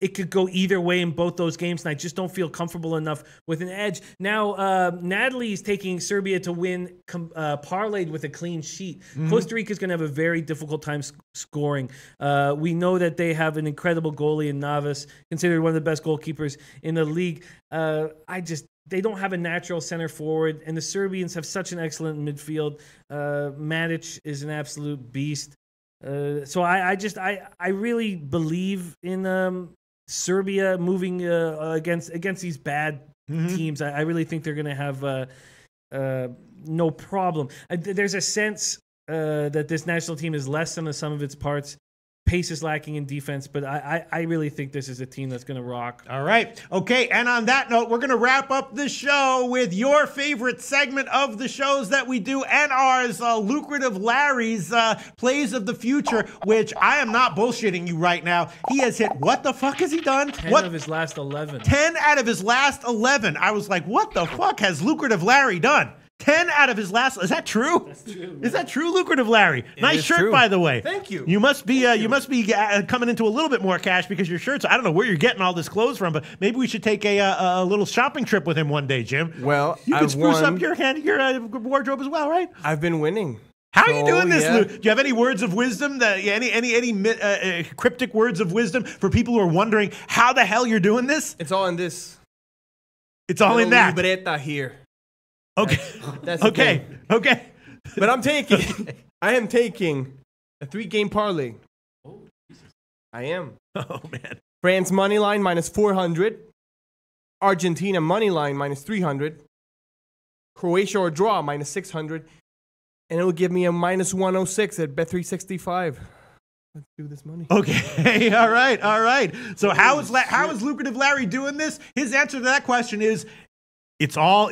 [SPEAKER 2] it could go either way in both those games, and I just don't feel comfortable enough with an edge. Now, Natalie's taking Serbia to win, parlayed with a clean sheet. Costa Rica is going to have a very difficult time scoring. We know that they have an incredible goalie in Navas, considered one of the best goalkeepers in the league. They don't have a natural center forward, and the Serbians have such an excellent midfield. Matic is an absolute beast. So I really believe in Serbia moving against these bad teams. I really think they're going to have no problem. There's a sense that this national team is less than the sum of its parts. Pace is lacking in defense, but I really think this is a team that's going to rock. All
[SPEAKER 1] right. Okay, and on that note, we're going to wrap up the show with your favorite segment of the shows that we do and ours, Lucrative Larry's Plays of the Future, which I am not bullshitting you right now. He has hit, what the fuck has he done?
[SPEAKER 2] 10 out of his last 11.
[SPEAKER 1] 10 out of his last 11. I was like, what the fuck has Lucrative Larry done? 10 out of his last. Is that true?
[SPEAKER 2] That's true.
[SPEAKER 1] Is that true, Lucrative Larry? Nice shirt, true. By the way.
[SPEAKER 3] Thank you.
[SPEAKER 1] You must be coming into a little bit more cash because your shirts. I don't know where you're getting all this clothes from, but maybe we should take a little shopping trip with him one day, Jim.
[SPEAKER 3] Well,
[SPEAKER 1] you can spruce up your wardrobe as well, right?
[SPEAKER 3] I've been winning.
[SPEAKER 1] How are you doing this, Lou? Do you have any words of wisdom? Any cryptic words of wisdom for people who are wondering how the hell you're doing this?
[SPEAKER 3] It's all in this.
[SPEAKER 1] It's all in that
[SPEAKER 3] libreta here.
[SPEAKER 1] Okay.
[SPEAKER 3] That's
[SPEAKER 1] okay. Okay.
[SPEAKER 3] But I am taking a 3-game parlay.
[SPEAKER 2] Oh, Jesus.
[SPEAKER 3] I am.
[SPEAKER 1] Oh, man.
[SPEAKER 3] France money line -400. Argentina money line -300. Croatia or draw -600. And it will give me a -106 at Bet365. Let's do this money.
[SPEAKER 1] Okay. All right. So how is Lucrative Larry doing this? His answer to that question is, It's all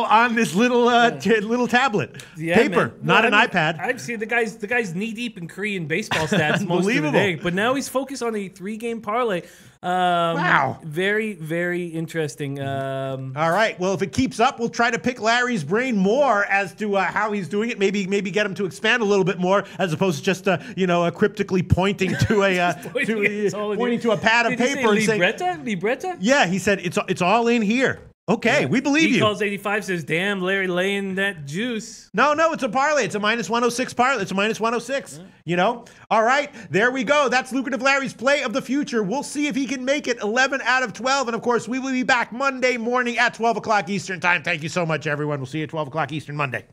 [SPEAKER 1] on this little little tablet, paper,
[SPEAKER 2] man.
[SPEAKER 1] not an iPad.
[SPEAKER 2] I've seen the guy's knee deep in Korean baseball stats most of the day, but now he's focused on a 3-game parlay.
[SPEAKER 1] Wow,
[SPEAKER 2] very, very interesting.
[SPEAKER 1] All right, well, if it keeps up, we'll try to pick Larry's brain more as to how he's doing it. Maybe get him to expand a little bit more, as opposed to just cryptically pointing to pointing to a pad of paper and saying
[SPEAKER 2] libreta.
[SPEAKER 1] Yeah, he said it's all in here. Okay, we believe you.
[SPEAKER 2] He calls 85, says, damn, Larry laying that juice.
[SPEAKER 1] No, it's a parlay. It's a minus 106 parlay. It's a minus 106, you know? All right, there we go. That's Lucrative Larry's play of the future. We'll see if he can make it 11 out of 12. And, of course, we will be back Monday morning at 12 o'clock Eastern time. Thank you so much, everyone. We'll see you at 12 o'clock Eastern Monday.